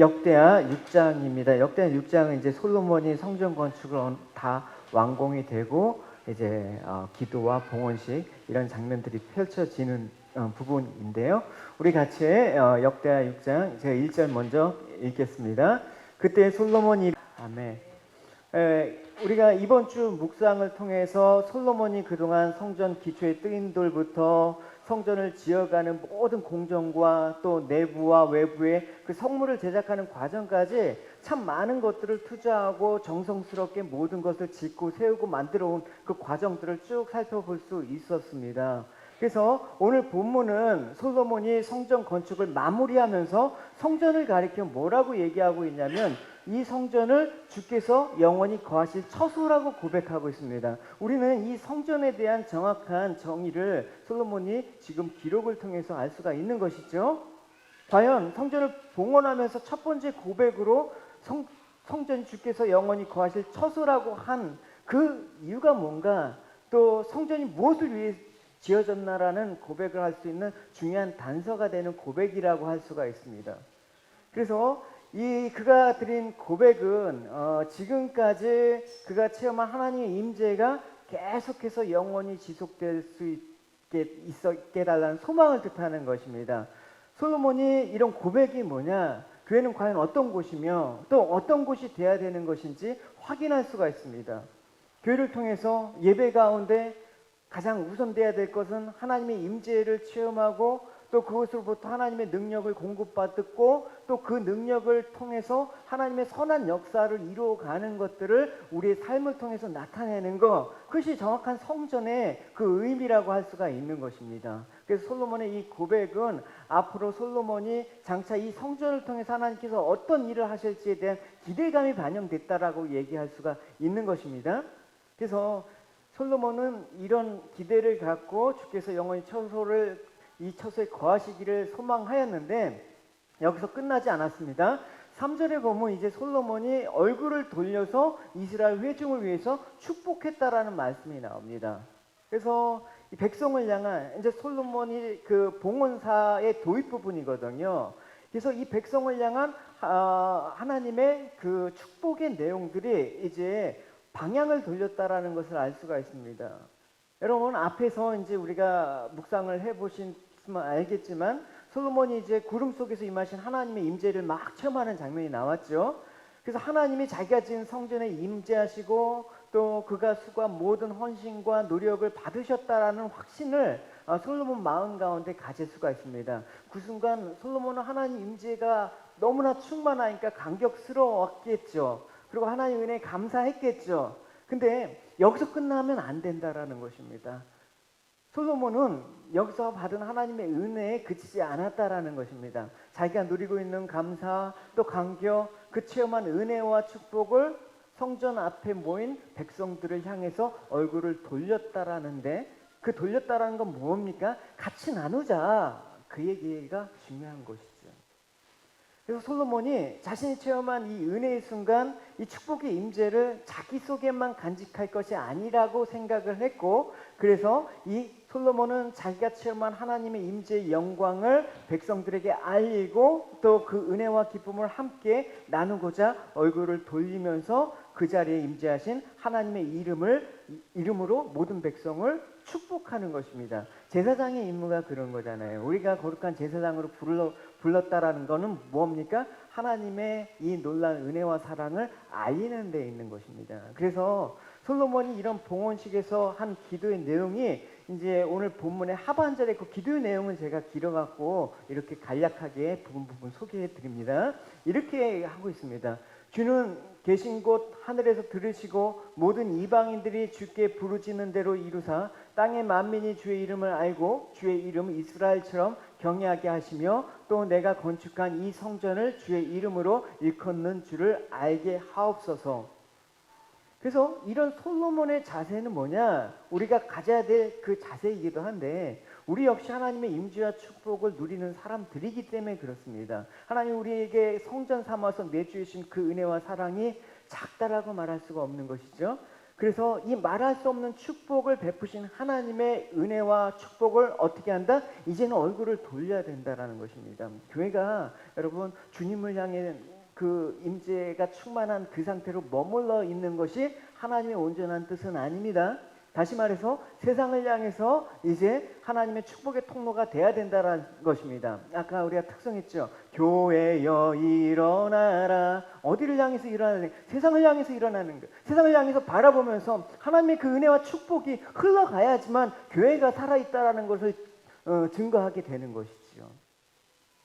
역대하 6장입니다. 역대하 6장은 이제 솔로몬이 성전 건축을 다 완공이 되고 이제 기도와 봉헌식 이런 장면들이 펼쳐지는 부분인데요. 우리 같이 역대하 6장 제가 1절 먼저 읽겠습니다. 그때 솔로몬이 아멘. 우리가 이번 주 묵상을 통해서 솔로몬이 그동안 성전 기초에 뜨인 돌부터 성전을 지어가는 모든 공정과 또 내부와 외부의 그 성물을 제작하는 과정까지 참 많은 것들을 투자하고 정성스럽게 모든 것을 짓고 세우고 만들어 온 그 과정들을 쭉 살펴볼 수 있었습니다. 그래서 오늘 본문은 솔로몬이 성전 건축을 마무리하면서 성전을 가리켜 뭐라고 얘기하고 있냐면 이 성전을 주께서 영원히 거하실 처소라고 고백하고 있습니다. 우리는 이 성전에 대한 정확한 정의를 솔로몬이 지금 기록을 통해서 알 수가 있는 것이죠. 과연 성전을 봉헌하면서 첫 번째 고백으로 성전이 주께서 영원히 거하실 처소라고 한 그 이유가 뭔가, 또 성전이 무엇을 위해 지어졌나라는 고백을 할 수 있는 중요한 단서가 되는 고백이라고 할 수가 있습니다. 그래서 그가 드린 고백은 지금까지 그가 체험한 하나님의 임재가 계속해서 영원히 지속될 수 있게 달라는 소망을 뜻하는 것입니다. 솔로몬이 이런 고백이 뭐냐, 교회는 과연 어떤 곳이며 또 어떤 곳이 돼야 되는 것인지 확인할 수가 있습니다. 교회를 통해서 예배 가운데 가장 우선돼야 될 것은 하나님의 임재를 체험하고 또 그것으로부터 하나님의 능력을 공급받고 또 그 능력을 통해서 하나님의 선한 역사를 이루어가는 것들을 우리의 삶을 통해서 나타내는 것, 그것이 정확한 성전의 그 의미라고 할 수가 있는 것입니다. 그래서 솔로몬의 이 고백은 앞으로 솔로몬이 장차 이 성전을 통해서 하나님께서 어떤 일을 하실지에 대한 기대감이 반영됐다라고 얘기할 수가 있는 것입니다. 그래서 솔로몬은 이런 기대를 갖고 주께서 영원히 이 처소에 거하시기를 소망하였는데 여기서 끝나지 않았습니다. 3절에 보면 이제 솔로몬이 얼굴을 돌려서 이스라엘 회중을 위해서 축복했다라는 말씀이 나옵니다. 그래서 이 백성을 향한 이제 솔로몬이 그 봉헌사의 도입 부분이거든요. 그래서 이 백성을 향한 하나님의 그 축복의 내용들이 이제 방향을 돌렸다라는 것을 알 수가 있습니다. 여러분, 앞에서 이제 우리가 묵상을 해보시면 알겠지만 솔로몬이 이제 구름 속에서 임하신 하나님의 임재를 막 체험하는 장면이 나왔죠. 그래서 하나님이 자기가 지은 성전에 임재하시고 또 그가 수고한 모든 헌신과 노력을 받으셨다라는 확신을 솔로몬 마음 가운데 가질 수가 있습니다. 그 순간 솔로몬은 하나님 임재가 너무나 충만하니까 감격스러웠겠죠. 그리고 하나님 은혜에 감사했겠죠. 근데 여기서 끝나면 안 된다라는 것입니다. 솔로몬은 여기서 받은 하나님의 은혜에 그치지 않았다라는 것입니다. 자기가 누리고 있는 감사 또 감격, 그 체험한 은혜와 축복을 성전 앞에 모인 백성들을 향해서 얼굴을 돌렸다라는데, 그 돌렸다라는 건 뭡니까? 같이 나누자, 그 얘기가 중요한 것이죠. 그래서 솔로몬이 자신이 체험한 이 은혜의 순간, 이 축복의 임재를 자기 속에만 간직할 것이 아니라고 생각을 했고, 그래서 이 솔로몬은 자기가 체험한 하나님의 임재의 영광을 백성들에게 알리고 또 그 은혜와 기쁨을 함께 나누고자 얼굴을 돌리면서 그 자리에 임재하신 하나님의 이름으로 모든 백성을 축복하는 것입니다. 제사장의 임무가 그런 거잖아요. 우리가 거룩한 제사장으로 불렀다라는 것은 뭡니까? 하나님의 이 놀라운 은혜와 사랑을 알리는 데 있는 것입니다. 그래서 솔로몬이 이런 봉헌식에서 한 기도의 내용이 이제 오늘 본문의 하반절에 그 기도의 내용을 제가 길어갖고 이렇게 간략하게 부분 소개해 드립니다. 이렇게 하고 있습니다. 주는 계신 곳 하늘에서 들으시고 모든 이방인들이 주께 부르짖는 대로 이루사 땅의 만민이 주의 이름을 알고 주의 이름 이스라엘처럼 경외하게 하시며 또 내가 건축한 이 성전을 주의 이름으로 일컫는 줄을 알게 하옵소서. 그래서 이런 솔로몬의 자세는 뭐냐? 우리가 가져야 될 그 자세이기도 한데, 우리 역시 하나님의 임재와 축복을 누리는 사람들이기 때문에 그렇습니다. 하나님 우리에게 성전 삼아서 내주신 그 은혜와 사랑이 작다라고 말할 수가 없는 것이죠. 그래서 이 말할 수 없는 축복을 베푸신 하나님의 은혜와 축복을 어떻게 한다? 이제는 얼굴을 돌려야 된다라는 것입니다. 교회가 여러분 주님을 향해 그 임재가 충만한 그 상태로 머물러 있는 것이 하나님의 온전한 뜻은 아닙니다. 다시 말해서 세상을 향해서 이제 하나님의 축복의 통로가 돼야 된다는 것입니다. 아까 우리가 특성했죠. 교회여 일어나라. 어디를 향해서 일어나는? 세상을 향해서 일어나는 거예요. 세상을 향해서 바라보면서 하나님의 그 은혜와 축복이 흘러가야지만 교회가 살아있다라는 것을 증거하게 되는 것이죠.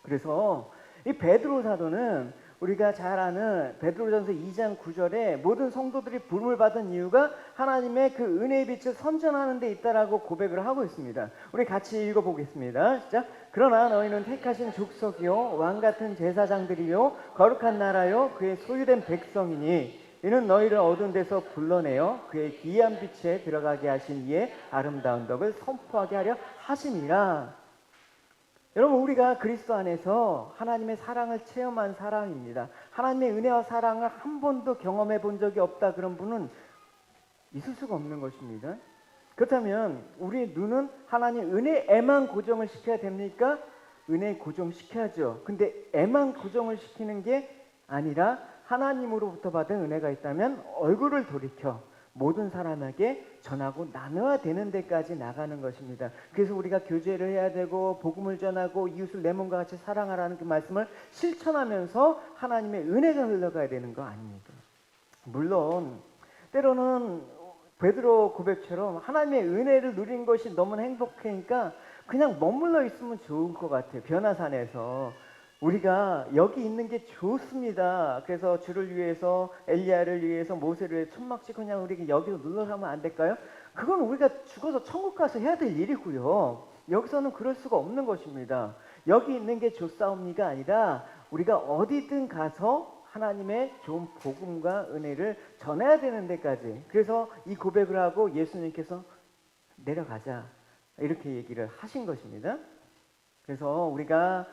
그래서 이 베드로 사도는 우리가 잘 아는 베드로전서 2장 9절에 모든 성도들이 부름을 받은 이유가 하나님의 그 은혜의 빛을 선전하는 데 있다라고 고백을 하고 있습니다. 우리 같이 읽어보겠습니다. 시작. 그러나 너희는 택하신 족속이요 왕같은 제사장들이요 거룩한 나라요 그의 소유된 백성이니 이는 너희를 어두운 데서 불러내어 그의 기이한 빛에 들어가게 하신 이의 아름다운 덕을 선포하게 하려 하심이라. 여러분 우리가 그리스도 안에서 하나님의 사랑을 체험한 사람입니다. 하나님의 은혜와 사랑을 한 번도 경험해 본 적이 없다 그런 분은 있을 수가 없는 것입니다. 그렇다면 우리 눈은 하나님 은혜에만 고정을 시켜야 됩니까? 은혜에 고정시켜야죠. 근데 에만 고정을 시키는 게 아니라 하나님으로부터 받은 은혜가 있다면 얼굴을 돌이켜 모든 사람에게 전하고 나눠야 되는 데까지 나가는 것입니다. 그래서 우리가 교제를 해야 되고 복음을 전하고 이웃을 내 몸과 같이 사랑하라는 그 말씀을 실천하면서 하나님의 은혜가 흘러가야 되는 거 아닙니까? 물론 때로는 베드로 고백처럼 하나님의 은혜를 누린 것이 너무 행복하니까 그냥 머물러 있으면 좋을 것 같아요. 변화산에서 우리가 여기 있는 게 좋습니다. 그래서 주를 위해서 엘리야를 위해서 모세를 위해 천막 짓고 그냥 우리가 여기서 눌러 가면 안 될까요? 그건 우리가 죽어서 천국 가서 해야 될 일이고요. 여기서는 그럴 수가 없는 것입니다. 여기 있는 게 좋사옵니가 아니라 우리가 어디든 가서 하나님의 좋은 복음과 은혜를 전해야 되는 데까지. 그래서 이 고백을 하고 예수님께서 내려가자 이렇게 얘기를 하신 것입니다. 그래서 우리가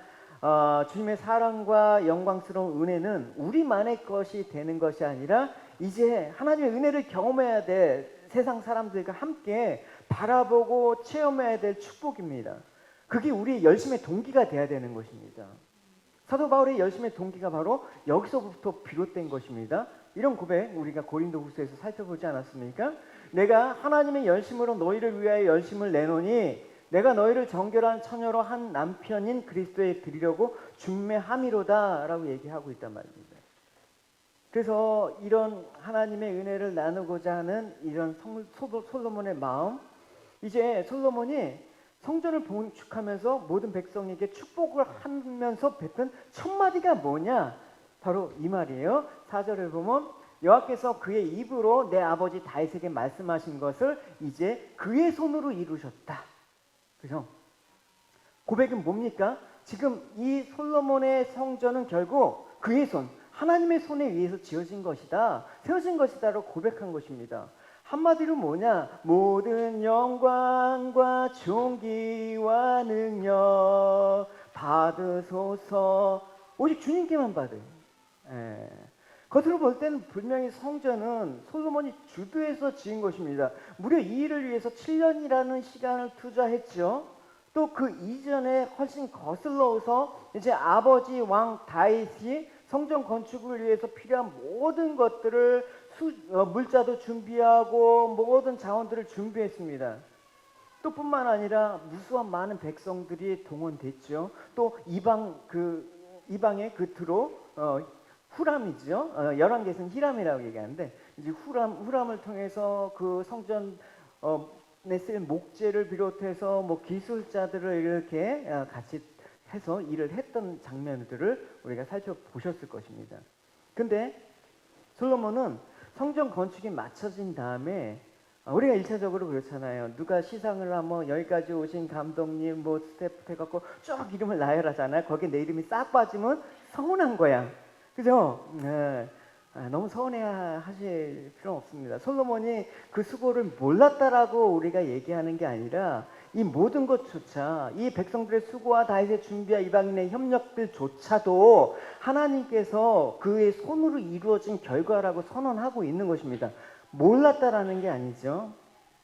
주님의 사랑과 영광스러운 은혜는 우리만의 것이 되는 것이 아니라 이제 하나님의 은혜를 경험해야 될 세상 사람들과 함께 바라보고 체험해야 될 축복입니다. 그게 우리의 열심의 동기가 돼야 되는 것입니다. 사도 바울의 열심의 동기가 바로 여기서부터 비롯된 것입니다. 이런 고백 우리가 고린도후서에서 살펴보지 않았습니까? 내가 하나님의 열심으로 너희를 위하여 열심을 내노니 내가 너희를 정결한 처녀로 한 남편인 그리스도에 드리려고 중매함이로다 라고 얘기하고 있단 말입니다. 그래서 이런 하나님의 은혜를 나누고자 하는 이런 솔로몬의 마음, 이제 솔로몬이 성전을 건축하면서 모든 백성에게 축복을 하면서 뱉은 첫 마디가 뭐냐? 바로 이 말이에요. 4절을 보면 여호와께서 그의 입으로 내 아버지 다윗에게 말씀하신 것을 이제 그의 손으로 이루셨다. 그죠? 고백은 뭡니까? 지금 이 솔로몬의 성전은 결국 그의 손, 하나님의 손에 의해서 지어진 것이다, 세워진 것이다라고 고백한 것입니다. 한마디로 뭐냐? 모든 영광과 존귀와 능력 받으소서. 오직 주님께만 받아요. 겉으로 볼 때는 분명히 성전은 솔로몬이 주도해서 지은 것입니다. 무려 이 일을 위해서 7년이라는 시간을 투자했죠. 또 그 이전에 훨씬 거슬러서 이제 아버지 왕 다윗이 성전 건축을 위해서 필요한 모든 것들을 물자도 준비하고 모든 자원들을 준비했습니다. 또 뿐만 아니라 무수한 많은 백성들이 동원됐죠. 또 이방의 끝으로 후람이죠. 열왕기에서는 히람이라고 얘기하는데 이제 후람을 통해서 그 성전에 쓸 목재를 비롯해서 뭐 기술자들을 이렇게 같이 해서 일을 했던 장면들을 우리가 살펴보셨을 것입니다. 근데 솔로몬은 성전 건축이 마쳐진 다음에 우리가 1차적으로 그렇잖아요. 누가 시상을 하면 여기까지 오신 감독님 뭐 스태프 해갖고 쭉 이름을 나열하잖아요. 거기에 내 이름이 싹 빠지면 서운한 거야. 그죠? 너무 서운해하실 필요는 없습니다. 솔로몬이 그 수고를 몰랐다라고 우리가 얘기하는 게 아니라 이 모든 것조차 이 백성들의 수고와 다윗의 준비와 이방인의 협력들조차도 하나님께서 그의 손으로 이루어진 결과라고 선언하고 있는 것입니다. 몰랐다라는 게 아니죠.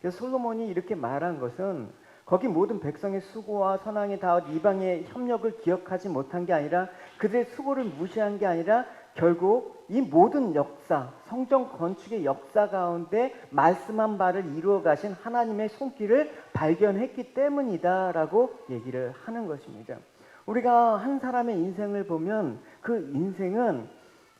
그래서 솔로몬이 이렇게 말한 것은 거기 모든 백성의 수고와 선왕의 다윗 이방의 협력을 기억하지 못한 게 아니라 그들의 수고를 무시한 게 아니라 결국 이 모든 역사, 성전 건축의 역사 가운데 말씀한 바를 이루어 가신 하나님의 손길을 발견했기 때문이다라고 얘기를 하는 것입니다. 우리가 한 사람의 인생을 보면 그 인생은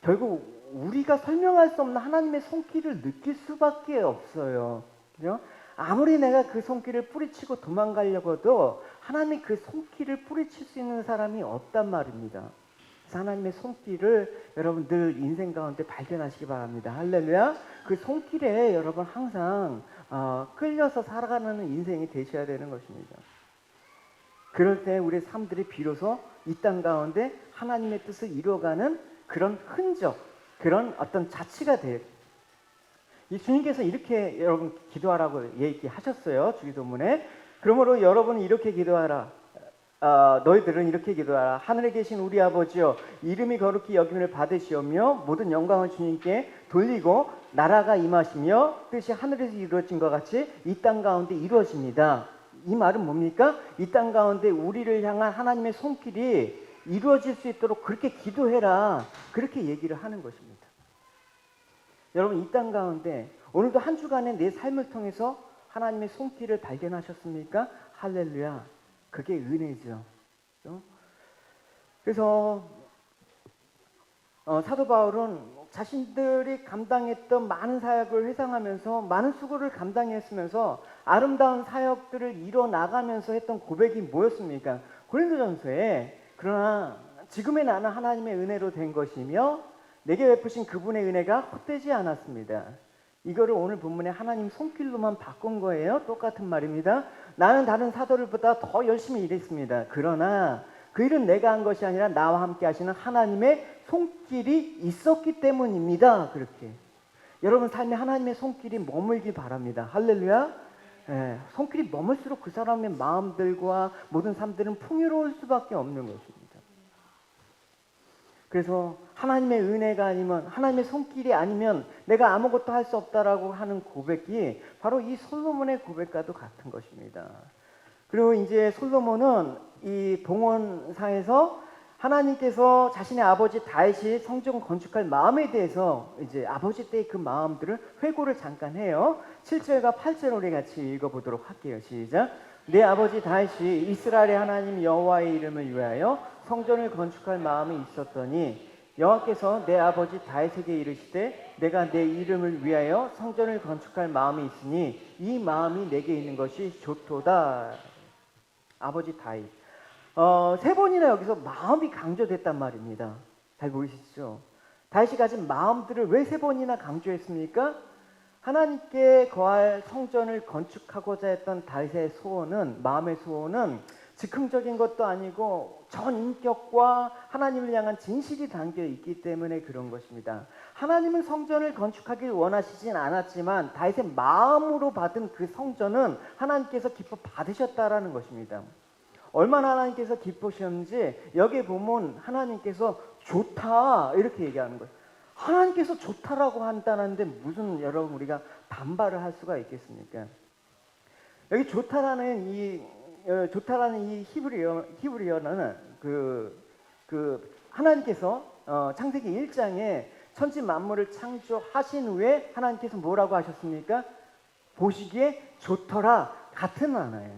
결국 우리가 설명할 수 없는 하나님의 손길을 느낄 수밖에 없어요. 그죠? 아무리 내가 그 손길을 뿌리치고 도망가려고 해도 하나님이 그 손길을 뿌리칠 수 있는 사람이 없단 말입니다. 그래서 하나님의 손길을 여러분 늘 인생 가운데 발견하시기 바랍니다. 할렐루야. 그 손길에 여러분 항상 끌려서 살아가는 인생이 되셔야 되는 것입니다. 그럴 때 우리의 삶들이 비로소 이 땅 가운데 하나님의 뜻을 이루어가는 그런 흔적, 그런 어떤 자취가 돼요. 이 주님께서 이렇게 여러분 기도하라고 얘기하셨어요. 주기도문에. 그러므로 여러분은 이렇게 기도하라. 너희들은 이렇게 기도하라. 하늘에 계신 우리 아버지여, 이름이 거룩히 여김을 받으시오며 모든 영광을 주님께 돌리고 나라가 임하시며 뜻이 하늘에서 이루어진 것 같이 이 땅 가운데 이루어집니다. 이 말은 뭡니까? 이 땅 가운데 우리를 향한 하나님의 손길이 이루어질 수 있도록 그렇게 기도해라. 그렇게 얘기를 하는 것입니다. 여러분 이 땅 가운데 오늘도 한 주간의 내 삶을 통해서 하나님의 손길을 발견하셨습니까? 할렐루야. 그게 은혜죠. 그래서 사도 바울은 자신들이 감당했던 많은 사역을 회상하면서 많은 수고를 감당했으면서 아름다운 사역들을 이뤄나가면서 했던 고백이 뭐였습니까? 고린도전서에 그러나 지금의 나는 하나님의 은혜로 된 것이며 내게 베푸신 그분의 은혜가 헛되지 않았습니다. 이거를 오늘 본문에 하나님 손길로만 바꾼 거예요. 똑같은 말입니다. 나는 다른 사도들보다 더 열심히 일했습니다. 그러나 그 일은 내가 한 것이 아니라 나와 함께 하시는 하나님의 손길이 있었기 때문입니다. 그렇게 여러분 삶에 하나님의 손길이 머물기 바랍니다. 할렐루야. 손길이 머물수록 그 사람의 마음들과 모든 삶들은 풍요로울 수밖에 없는 것입니다. 그래서 하나님의 은혜가 아니면 하나님의 손길이 아니면 내가 아무것도 할 수 없다라고 하는 고백이 바로 이 솔로몬의 고백과도 같은 것입니다. 그리고 이제 솔로몬은 이 봉헌사에서 하나님께서 자신의 아버지 다윗이 성전 건축할 마음에 대해서 이제 아버지 때의 그 마음들을 회고를 잠깐 해요. 7절과 8절 우리 같이 읽어보도록 할게요. 시작. 내 아버지 다윗이 이스라엘의 하나님 여호와의 이름을 위하여 성전을 건축할 마음이 있었더니 여호와께서 내 아버지 다윗에게 이르시되 내가 내 이름을 위하여 성전을 건축할 마음이 있으니 이 마음이 내게 있는 것이 좋도다. 아버지 다윗. 세 번이나 여기서 마음이 강조됐단 말입니다. 잘 보이시죠? 다윗이 가진 마음들을 왜 세 번이나 강조했습니까? 하나님께 거할 성전을 건축하고자 했던 다윗의 소원은, 마음의 소원은 즉흥적인 것도 아니고 전인격과 하나님을 향한 진실이 담겨 있기 때문에 그런 것입니다. 하나님은 성전을 건축하길 원하시진 않았지만 다윗의 마음으로 받은 그 성전은 하나님께서 기뻐 받으셨다라는 것입니다. 얼마나 하나님께서 기쁘셨는지 여기에 보면 하나님께서 좋다 이렇게 얘기하는 거예요. 하나님께서 좋다라고 한다는데 무슨 여러분 우리가 반발을 할 수가 있겠습니까? 여기 좋다라는 이 히브리어는 그 하나님께서 창세기 1장에 천지 만물을 창조하신 후에 하나님께서 뭐라고 하셨습니까? 보시기에 좋더라 같은 하나예요.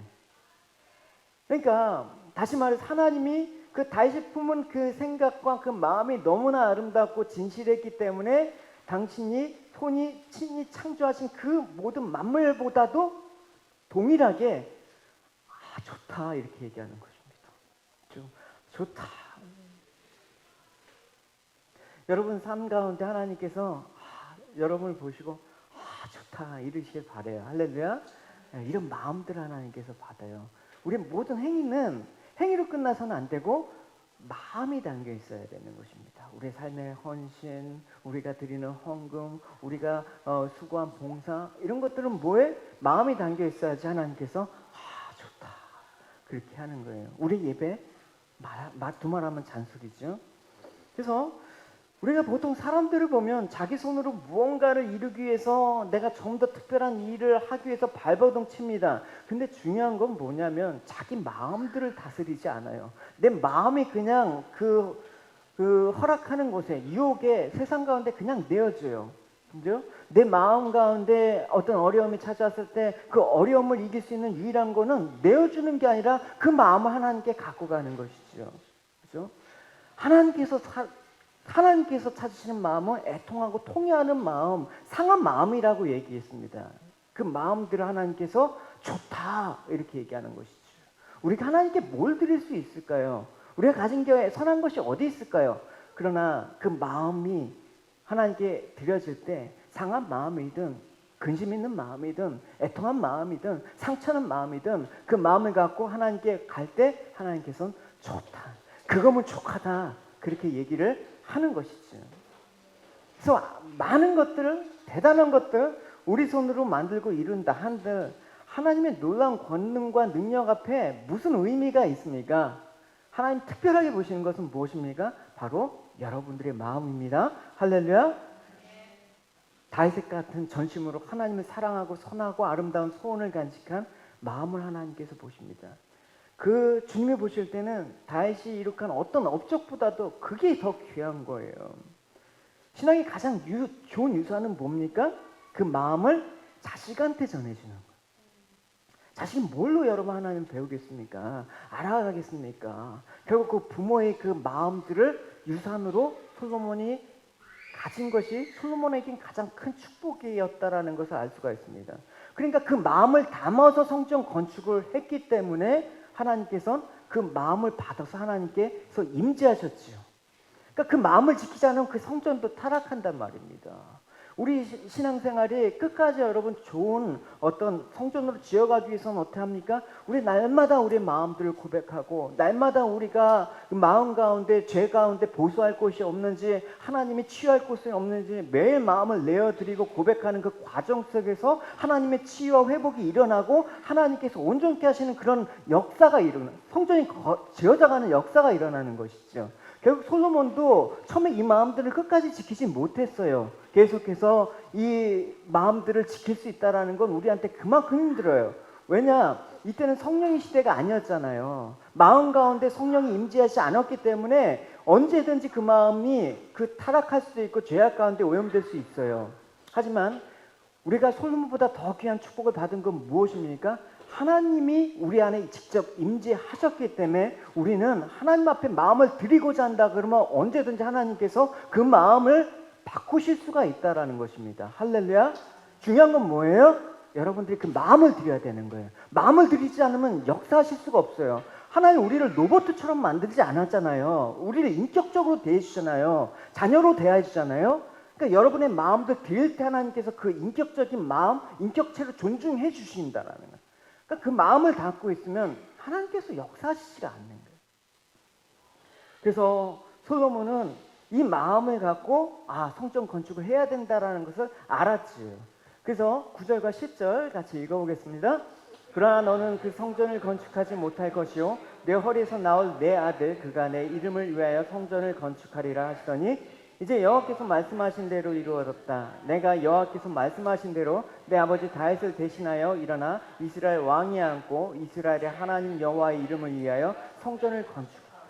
그러니까 다시 말해서 하나님이 그 다윗이 품은 그 생각과 그 마음이 너무나 아름답고 진실했기 때문에 당신이 친히 창조하신 그 모든 만물보다도 동일하게 좋다 이렇게 얘기하는 것입니다. 좋다. 여러분 삶 가운데 하나님께서 여러분을 보시고 좋다 이러시길 바래요. 할렐루야. 이런 마음들 하나님께서 받아요. 우리 모든 행위는 행위로 끝나서는 안 되고 마음이 담겨 있어야 되는 것입니다. 우리의 삶의 헌신, 우리가 드리는 헌금, 우리가 수고한 봉사 이런 것들은 뭐에? 마음이 담겨 있어야지 하나님께서 좋다 그렇게 하는 거예요. 우리 예배 두말하면 잔소리죠. 그래서 우리가 보통 사람들을 보면 자기 손으로 무언가를 이루기 위해서 내가 좀 더 특별한 일을 하기 위해서 발버둥 칩니다. 근데 중요한 건 뭐냐면 자기 마음들을 다스리지 않아요. 내 마음이 그냥 그 허락하는 곳에 유혹에 세상 가운데 그냥 내어줘요. 그죠? 내 마음 가운데 어떤 어려움이 찾아왔을 때 그 어려움을 이길 수 있는 유일한 거는 내어주는 게 아니라 그 마음을 하나님께 갖고 가는 것이죠. 그죠? 하나님께서 찾으시는 마음은 애통하고 통회하는 마음, 상한 마음이라고 얘기했습니다. 그 마음들을 하나님께서 좋다 이렇게 얘기하는 것이죠. 우리가 하나님께 뭘 드릴 수 있을까요? 우리가 가진 게 선한 것이 어디 있을까요? 그러나 그 마음이 하나님께 드려질 때 상한 마음이든 근심 있는 마음이든 애통한 마음이든 상처는 마음이든 그 마음을 갖고 하나님께 갈 때 하나님께서는 좋다. 그거면 족하다. 그렇게 얘기를 하는 것이죠. 그래서 많은 것들을 대단한 것들 우리 손으로 만들고 이룬다 한들 하나님의 놀라운 권능과 능력 앞에 무슨 의미가 있습니까? 하나님 특별하게 보시는 것은 무엇입니까? 바로 여러분들의 마음입니다. 할렐루야. 다윗 같은 전심으로 하나님을 사랑하고 선하고 아름다운 소원을 간직한 마음을 하나님께서 보십니다. 그 주님이 보실 때는 다윗이 이룩한 어떤 업적보다도 그게 더 귀한 거예요. 신앙의 가장 좋은 유산은 뭡니까? 그 마음을 자식한테 전해주는 거예요. 자식이 뭘로 여러분 하나님 배우겠습니까? 알아가겠습니까? 결국 그 부모의 그 마음들을 유산으로 솔로몬이 가진 것이 솔로몬에겐 가장 큰 축복이었다라는 것을 알 수가 있습니다. 그러니까 그 마음을 담아서 성전 건축을 했기 때문에 하나님께서는 그 마음을 받아서 하나님께서 임재하셨지요. 그러니까 그 마음을 지키지 않으면 그 성전도 타락한단 말입니다. 우리 신앙생활이 끝까지 여러분 좋은 어떤 성전으로 지어가기 위해서는 어떻게 합니까? 우리 날마다 우리의 마음들을 고백하고 날마다 우리가 그 마음 가운데 죄 가운데 보수할 곳이 없는지 하나님이 치유할 곳이 없는지 매일 마음을 내어드리고 고백하는 그 과정 속에서 하나님의 치유와 회복이 일어나고 하나님께서 온전케 하시는 그런 역사가 일어나는 성전이 지어져가는 역사가 일어나는 것이죠. 결국 솔로몬도 처음에 이 마음들을 끝까지 지키지 못했어요. 계속해서 이 마음들을 지킬 수 있다는 건 우리한테 그만큼 힘들어요. 왜냐? 이때는 성령의 시대가 아니었잖아요. 마음 가운데 성령이 임재하지 않았기 때문에 언제든지 그 마음이 타락할 수도 있고 죄악 가운데 오염될 수 있어요. 하지만 우리가 솔로몬보다 더 귀한 축복을 받은 건 무엇입니까? 하나님이 우리 안에 직접 임재하셨기 때문에 우리는 하나님 앞에 마음을 드리고자 한다 그러면 언제든지 하나님께서 그 마음을 바꾸실 수가 있다라는 것입니다. 할렐루야. 중요한 건 뭐예요? 여러분들이 그 마음을 드려야 되는 거예요. 마음을 드리지 않으면 역사하실 수가 없어요. 하나님 우리를 로봇처럼 만들지 않았잖아요. 우리를 인격적으로 대해주잖아요. 자녀로 대해주잖아요. 그러니까 여러분의 마음도 드릴 때 하나님께서 그 인격적인 마음, 인격체를 존중해 주신다라는 거예요. 그러니까 그 마음을 담고 있으면 하나님께서 역사하시지가 않는 거예요. 그래서 솔로몬은 이 마음을 갖고 성전 건축을 해야 된다라는 것을 알았지요. 그래서 9절과 10절 같이 읽어보겠습니다. 그러나 너는 그 성전을 건축하지 못할 것이요 내 허리에서 나올 내 아들 그가 내 이름을 위하여 성전을 건축하리라 하시더니 이제 여호와께서 말씀하신 대로 이루어졌다. 내가 여호와께서 말씀하신 대로 내 아버지 다윗을 대신하여 일어나 이스라엘 왕이 앉고 이스라엘의 하나님 여호와의 이름을 위하여 성전을 건축하라.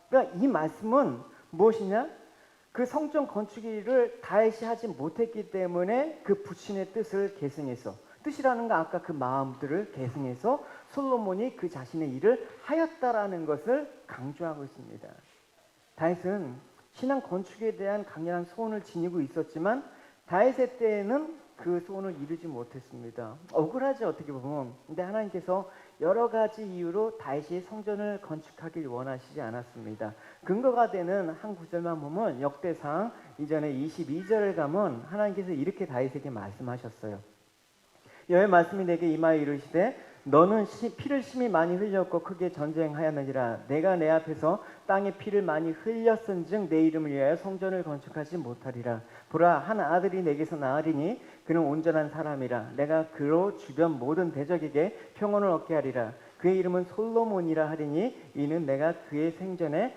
그러니까 이 말씀은 무엇이냐? 그 성전 건축일을 다윗이 하지 못했기 때문에 그 부친의 뜻을 계승해서 뜻이라는 건 아까 그 마음들을 계승해서 솔로몬이 그 자신의 일을 하였다라는 것을 강조하고 있습니다. 다윗은 신앙 건축에 대한 강렬한 소원을 지니고 있었지만 다윗의 때에는 그 소원을 이루지 못했습니다. 억울하지 어떻게 보면. 근데 하나님께서 여러 가지 이유로 다윗이 성전을 건축하길 원하시지 않았습니다. 근거가 되는 한 구절만 보면 역대상 이전에 22절을 가면 하나님께서 이렇게 다윗에게 말씀하셨어요. 여호와의 말씀이 내게 임하여 이르시되 너는 피를 심히 많이 흘렸고 크게 전쟁하였느니라. 내가 내 앞에서 땅에 피를 많이 흘렸은즉 내 이름을 위하여 성전을 건축하지 못하리라. 보라 한 아들이 내게서 나으리니 그는 온전한 사람이라. 내가 그로 주변 모든 대적에게 평온을 얻게 하리라. 그의 이름은 솔로몬이라 하리니 이는 내가 그의 생전에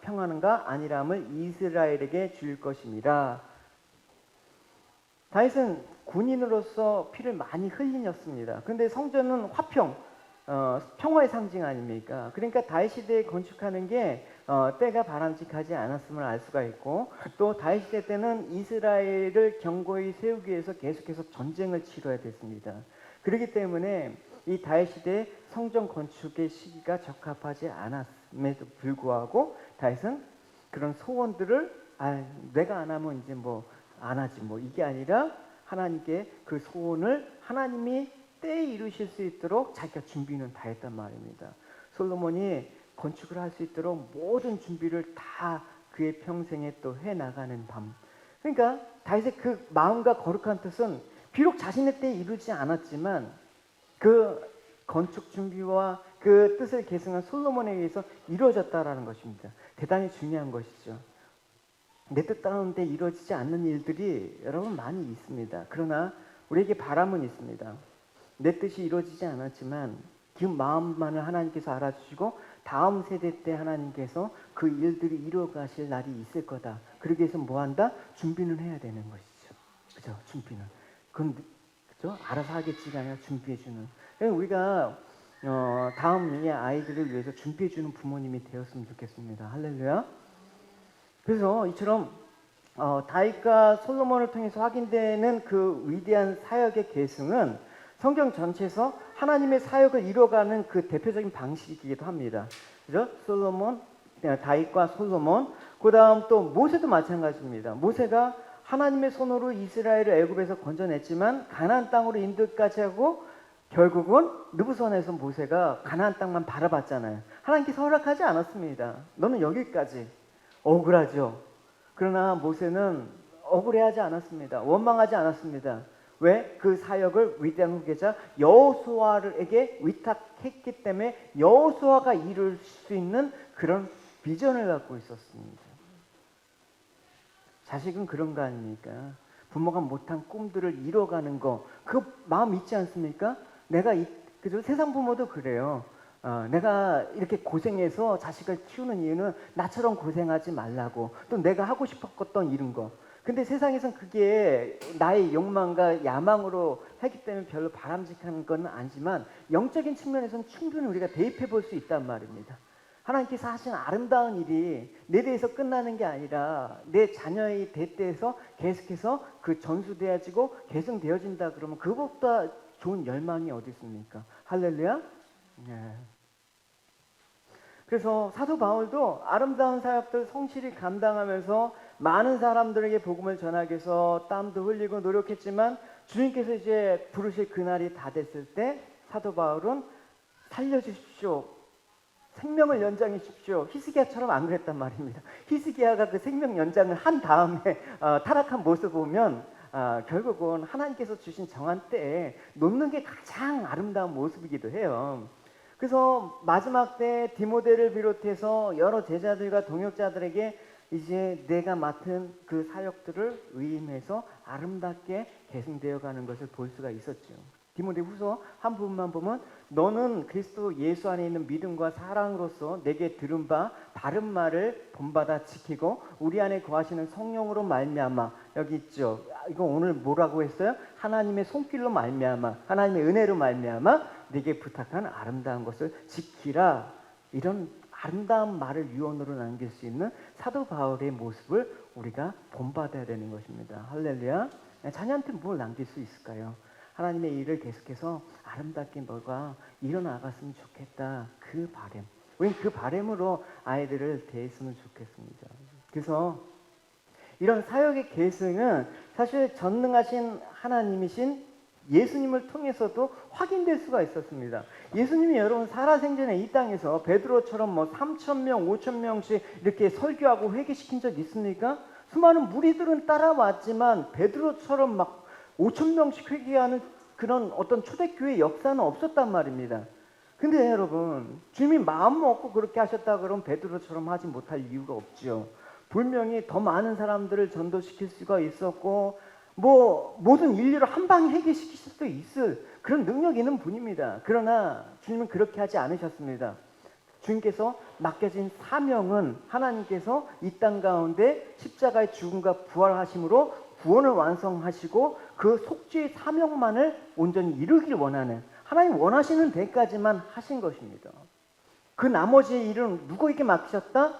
평안한가 아니람을 이스라엘에게 줄 것임이라. 다윗은 군인으로서 피를 많이 흘리셨습니다. 그런데 성전은 화평, 평화의 상징 아닙니까? 그러니까 다윗 시대에 건축하는 게 때가 바람직하지 않았음을 알 수가 있고, 또 다윗 시대 때는 이스라엘을 견고히 세우기 위해서 계속해서 전쟁을 치러야 됐습니다. 그렇기 때문에 이 다윗 시대 성전 건축의 시기가 적합하지 않았음에도 불구하고 다윗은 그런 소원들을 내가 안 하면 이제 뭐 안 하지 뭐 이게 아니라 하나님께 그 소원을 하나님이 때에 이루실 수 있도록 자기가 준비는 다 했단 말입니다. 솔로몬이 건축을 할 수 있도록 모든 준비를 다 그의 평생에 또 해나가는 밤. 그러니까 다윗의 그 마음과 거룩한 뜻은 비록 자신의 때에 이루지 않았지만 그 건축 준비와 그 뜻을 계승한 솔로몬에 의해서 이루어졌다라는 것입니다. 대단히 중요한 것이죠. 내 뜻 가운데 이루어지지 않는 일들이 여러분 많이 있습니다. 그러나 우리에게 바람은 있습니다. 내 뜻이 이루어지지 않았지만 그 마음만을 하나님께서 알아주시고 다음 세대 때 하나님께서 그 일들이 이루어 가실 날이 있을 거다. 그러기 위해서 뭐 한다? 준비는 해야 되는 것이죠. 그죠? 준비는. 그건 그죠? 알아서 하겠지가 아니라 준비해 주는. 우리가 다음 아이들을 위해서 준비해 주는 부모님이 되었으면 좋겠습니다. 할렐루야. 그래서 이처럼 다윗과 솔로몬을 통해서 확인되는 그 위대한 사역의 계승은 성경 전체에서 하나님의 사역을 이뤄가는 그 대표적인 방식이기도 합니다. 그죠? 솔로몬, 다윗과 솔로몬, 그 다음 또 모세도 마찬가지입니다. 모세가 하나님의 손으로 이스라엘을 애굽에서 건져냈지만 가나안 땅으로 인도까지 하고 결국은 느부선에서 모세가 가나안 땅만 바라봤잖아요. 하나님께서 허락하지 않았습니다. 너는 여기까지. 억울하죠. 그러나 모세는 억울해하지 않았습니다. 원망하지 않았습니다. 왜? 그 사역을 위대한 후계자 여호수아에게 위탁했기 때문에 여호수아가 이룰 수 있는 그런 비전을 갖고 있었습니다. 자식은 그런 거 아닙니까? 부모가 못한 꿈들을 이뤄가는 거, 그 마음 있지 않습니까? 그죠? 세상 부모도 그래요. 내가 이렇게 고생해서 자식을 키우는 이유는 나처럼 고생하지 말라고, 또 내가 하고 싶었던 이런 거. 근데 세상에선 그게 나의 욕망과 야망으로 하기 때문에 별로 바람직한 건 아니지만 영적인 측면에서는 충분히 우리가 대입해 볼 수 있단 말입니다. 하나님께서 하신 아름다운 일이 내 대에서 끝나는 게 아니라 내 자녀의 대때에서 계속해서 그 전수되어지고 계승되어진다 그러면 그것보다 좋은 열망이 어디 있습니까? 할렐루야. 네. 그래서 사도 바울도 아름다운 사역들 성실히 감당하면서 많은 사람들에게 복음을 전하기 위해서 땀도 흘리고 노력했지만 주님께서 이제 부르실 그날이 다 됐을 때 사도 바울은 살려주십시오. 생명을 연장해 주십시오. 히스기야처럼 안 그랬단 말입니다. 히스기야가 그 생명 연장을 한 다음에 타락한 모습 보면 결국은 하나님께서 주신 정한 때에 놓는 게 가장 아름다운 모습이기도 해요. 그래서 마지막 때 디모데를 비롯해서 여러 제자들과 동역자들에게 이제 내가 맡은 그 사역들을 위임해서 아름답게 계승되어 가는 것을 볼 수가 있었죠. 디모데 후서 한 부분만 보면 너는 그리스도 예수 안에 있는 믿음과 사랑으로서 내게 들은 바 바른 말을 본받아 지키고 우리 안에 거하시는 성령으로 말미암아, 여기 있죠. 이거 오늘 뭐라고 했어요? 하나님의 손길로 말미암아, 하나님의 은혜로 말미암아 네게 부탁한 아름다운 것을 지키라. 이런 아름다운 말을 유언으로 남길 수 있는 사도 바울의 모습을 우리가 본받아야 되는 것입니다. 할렐루야. 자녀한테 뭘 남길 수 있을까요? 하나님의 일을 계속해서 아름답게 너가 일어나갔으면 좋겠다. 그 바람. 우리는 그 바람으로 아이들을 대했으면 좋겠습니다. 그래서 이런 사역의 계승은 사실 전능하신 하나님이신 예수님을 통해서도 확인될 수가 있었습니다. 예수님이 여러분 살아생전에 이 땅에서 베드로처럼 3,000명, 5,000명씩 이렇게 설교하고 회개시킨 적 있습니까? 수많은 무리들은 따라왔지만 베드로처럼 5,000명씩 회개하는 그런 어떤 초대교회 역사는 없었단 말입니다. 근데 여러분, 주님이 마음 먹고 그렇게 하셨다 그러면 베드로처럼 하지 못할 이유가 없죠. 분명히 더 많은 사람들을 전도시킬 수가 있었고 모든 인류를 한 방에 해결시킬 수도 있을 그런 능력 있는 분입니다. 그러나 주님은 그렇게 하지 않으셨습니다. 주님께서 맡겨진 사명은 하나님께서 이 땅 가운데 십자가의 죽음과 부활하심으로 구원을 완성하시고 그 속죄의 사명만을 온전히 이루길 원하는, 하나님 원하시는 데까지만 하신 것입니다. 그 나머지 일은 누구에게 맡기셨다?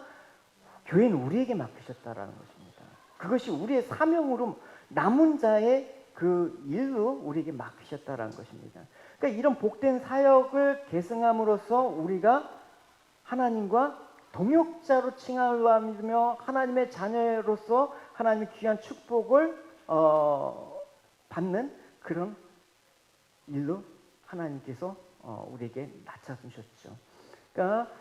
교회는 우리에게 맡기셨다라는 것입니다. 그것이 우리의 사명으로 남은 자의 그 일로 우리에게 맡기셨다라는 것입니다. 그러니까 이런 복된 사역을 계승함으로써 우리가 하나님과 동역자로 칭함을 받으며 하나님의 자녀로서 하나님의 귀한 축복을 받는 그런 일로 하나님께서 우리에게 맡겨주셨죠. 그러니까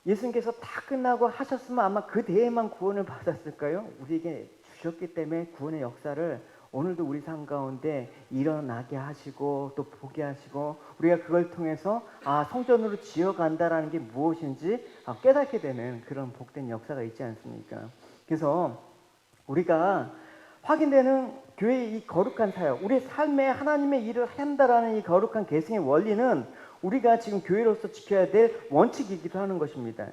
예수님께서 다 끝나고 하셨으면 아마 그 대에만 구원을 받았을까요? 우리에게 주셨기 때문에 구원의 역사를 오늘도 우리 삶 가운데 일어나게 하시고 또 보게 하시고 우리가 그걸 통해서 성전으로 지어간다라는 게 무엇인지 깨닫게 되는 그런 복된 역사가 있지 않습니까? 그래서 우리가 확인되는 교회의 이 거룩한 사역, 우리의 삶에 하나님의 일을 한다라는 이 거룩한 계승의 원리는 우리가 지금 교회로서 지켜야 될 원칙이기도 하는 것입니다.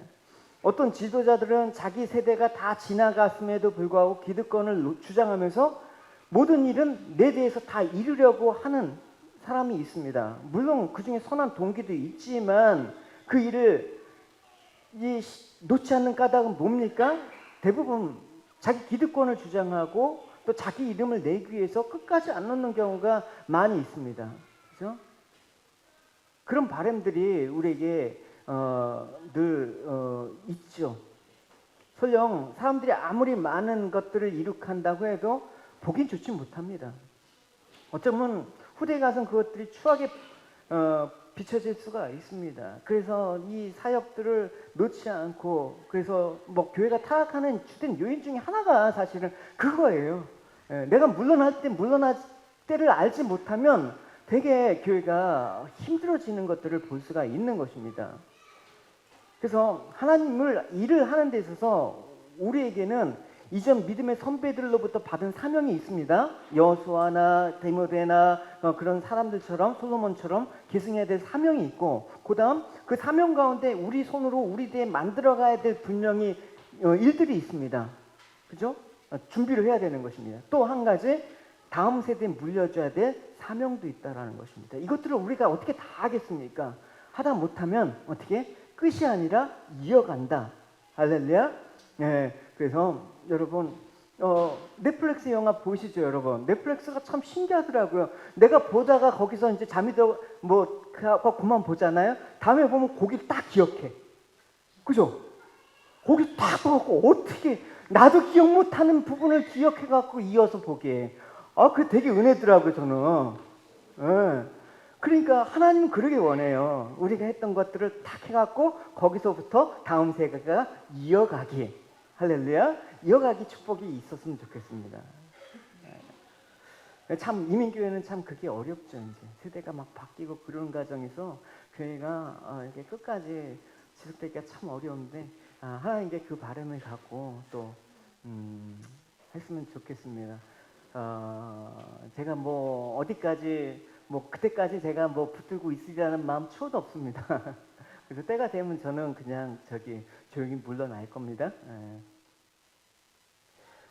어떤 지도자들은 자기 세대가 다 지나갔음에도 불구하고 기득권을 주장하면서 모든 일은 내 대해서 다 이루려고 하는 사람이 있습니다. 물론 그 중에 선한 동기도 있지만 그 일을 놓지 않는 까닭은 뭡니까? 대부분 자기 기득권을 주장하고 또 자기 이름을 내기 위해서 끝까지 안 놓는 경우가 많이 있습니다. 그렇죠? 그런 바람들이 우리에게 늘 있죠. 설령 사람들이 아무리 많은 것들을 이룩한다고 해도 보긴 좋지 못합니다. 어쩌면 후대에 가서는 그것들이 추하게 비춰질 수가 있습니다. 그래서 이 사역들을 놓지 않고, 그래서 뭐 교회가 타락하는 주된 요인 중에 하나가 사실은 그거예요. 내가 물러날 때를 알지 못하면 되게 교회가 힘들어지는 것들을 볼 수가 있는 것입니다. 그래서 하나님을 일을 하는 데 있어서 우리에게는 이전 믿음의 선배들로부터 받은 사명이 있습니다. 여호수아나 디모데나 그런 사람들처럼 솔로몬처럼 계승해야 될 사명이 있고, 그 다음 그 사명 가운데 우리 손으로 우리 대에 만들어가야 될 분명히 일들이 있습니다. 그죠? 준비를 해야 되는 것입니다. 또 한 가지 다음 세대에 물려줘야 될 사명도 있다라는 것입니다. 이것들을 우리가 어떻게 다 하겠습니까? 하다 못하면 어떻게 끝이 아니라 이어간다. 할렐루야. 네, 그래서 여러분 넷플릭스 영화 보시죠, 여러분. 넷플릭스가 참 신기하더라고요. 내가 보다가 거기서 이제 잠이 더 그만 보잖아요. 다음에 보면 거기 딱 기억해. 그죠? 거기 딱 보고 어떻게 나도 기억 못하는 부분을 기억해갖고 이어서 보게. 그 되게 은혜더라고요, 저는. 네. 그러니까 하나님은 그러게 원해요. 우리가 했던 것들을 딱 해갖고 거기서부터 다음 세대가 이어가기. 할렐루야. 이어가기 축복이 있었으면 좋겠습니다. 참 이민교회는 참 그게 어렵죠. 이제 세대가 막 바뀌고 그런 과정에서 교회가 이렇게 끝까지 지속되기가 참 어려운데 하나님께 그 바람을 갖고 또 했으면 좋겠습니다. 제가 뭐 어디까지 그때까지 제가 붙들고 있으리라는 마음 초도 없습니다. 그래서 때가 되면 저는 그냥 조용히 물러날 겁니다.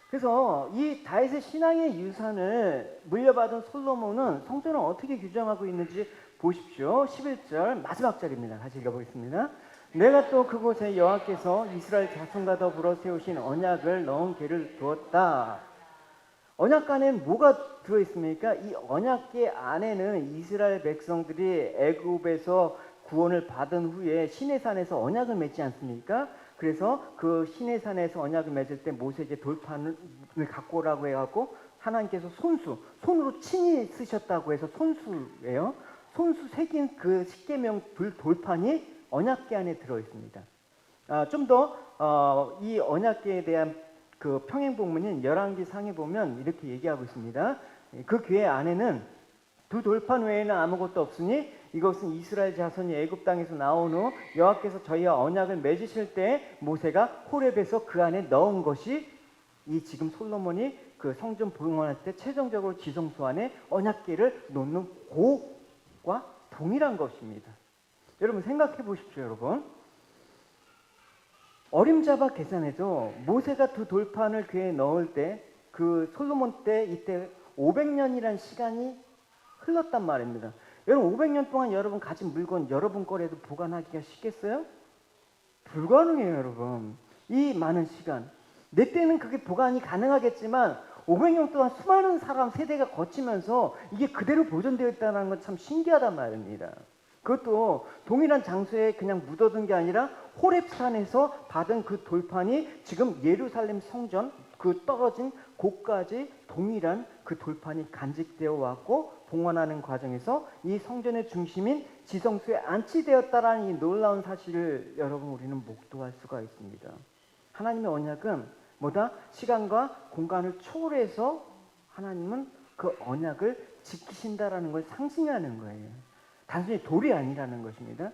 그래서 이 다윗의 신앙의 유산을 물려받은 솔로몬은 성전을 어떻게 규정하고 있는지 보십시오. 11절 마지막 절입니다. 같이 읽어보겠습니다. 내가 또 그곳에 여호와께서 이스라엘 자손과 더불어 세우신 언약을 넣은 궤를 두었다. 언약궤에는 뭐가 들어있습니까? 이 언약궤 안에는 이스라엘 백성들이 애굽에서 구원을 받은 후에 시내산에서 언약을 맺지 않습니까? 그래서 그 시내산에서 언약을 맺을 때 모세에게 돌판을 갖고 오라고 해갖고 하나님께서 손으로 친히 쓰셨다고 해서 손수예요. 손수 새긴 그 십계명 돌판이 언약궤 안에 들어있습니다. 좀 더 이 언약궤에 대한 그 평행본문인 열왕기 상에 보면 이렇게 얘기하고 있습니다. 그 궤 안에는 두 돌판 외에는 아무것도 없으니 이것은 이스라엘 자손이 애굽 땅에서 나온 후 여호와께서 저희와 언약을 맺으실 때 모세가 호렙에서 그 안에 넣은 것이 이 지금 솔로몬이 그 성전 봉헌할 때 최종적으로 지성소 안에 언약궤를 놓는 고와 동일한 것입니다. 여러분 생각해 보십시오, 여러분. 어림잡아 계산해도 모세가 두 돌판을 궤에 넣을 때 그 솔로몬 때 이때 500년이라는 시간이 흘렀단 말입니다. 여러분 500년 동안 여러분 가진 물건 여러분 거래도 보관하기가 쉽겠어요? 불가능해요, 여러분. 이 많은 시간. 내 때는 그게 보관이 가능하겠지만 500년 동안 수많은 사람 세대가 거치면서 이게 그대로 보존되어 있다는 건 참 신기하단 말입니다. 그것도 동일한 장소에 그냥 묻어둔 게 아니라 호렙산에서 받은 그 돌판이 지금 예루살렘 성전 그 떨어진 곳까지 동일한 그 돌판이 간직되어 왔고 봉헌하는 과정에서 이 성전의 중심인 지성소에 안치되었다라는 이 놀라운 사실을 여러분 우리는 목도할 수가 있습니다. 하나님의 언약은 뭐다? 시간과 공간을 초월해서 하나님은 그 언약을 지키신다라는 걸 상징하는 거예요. 단순히 돌이 아니라는 것입니다.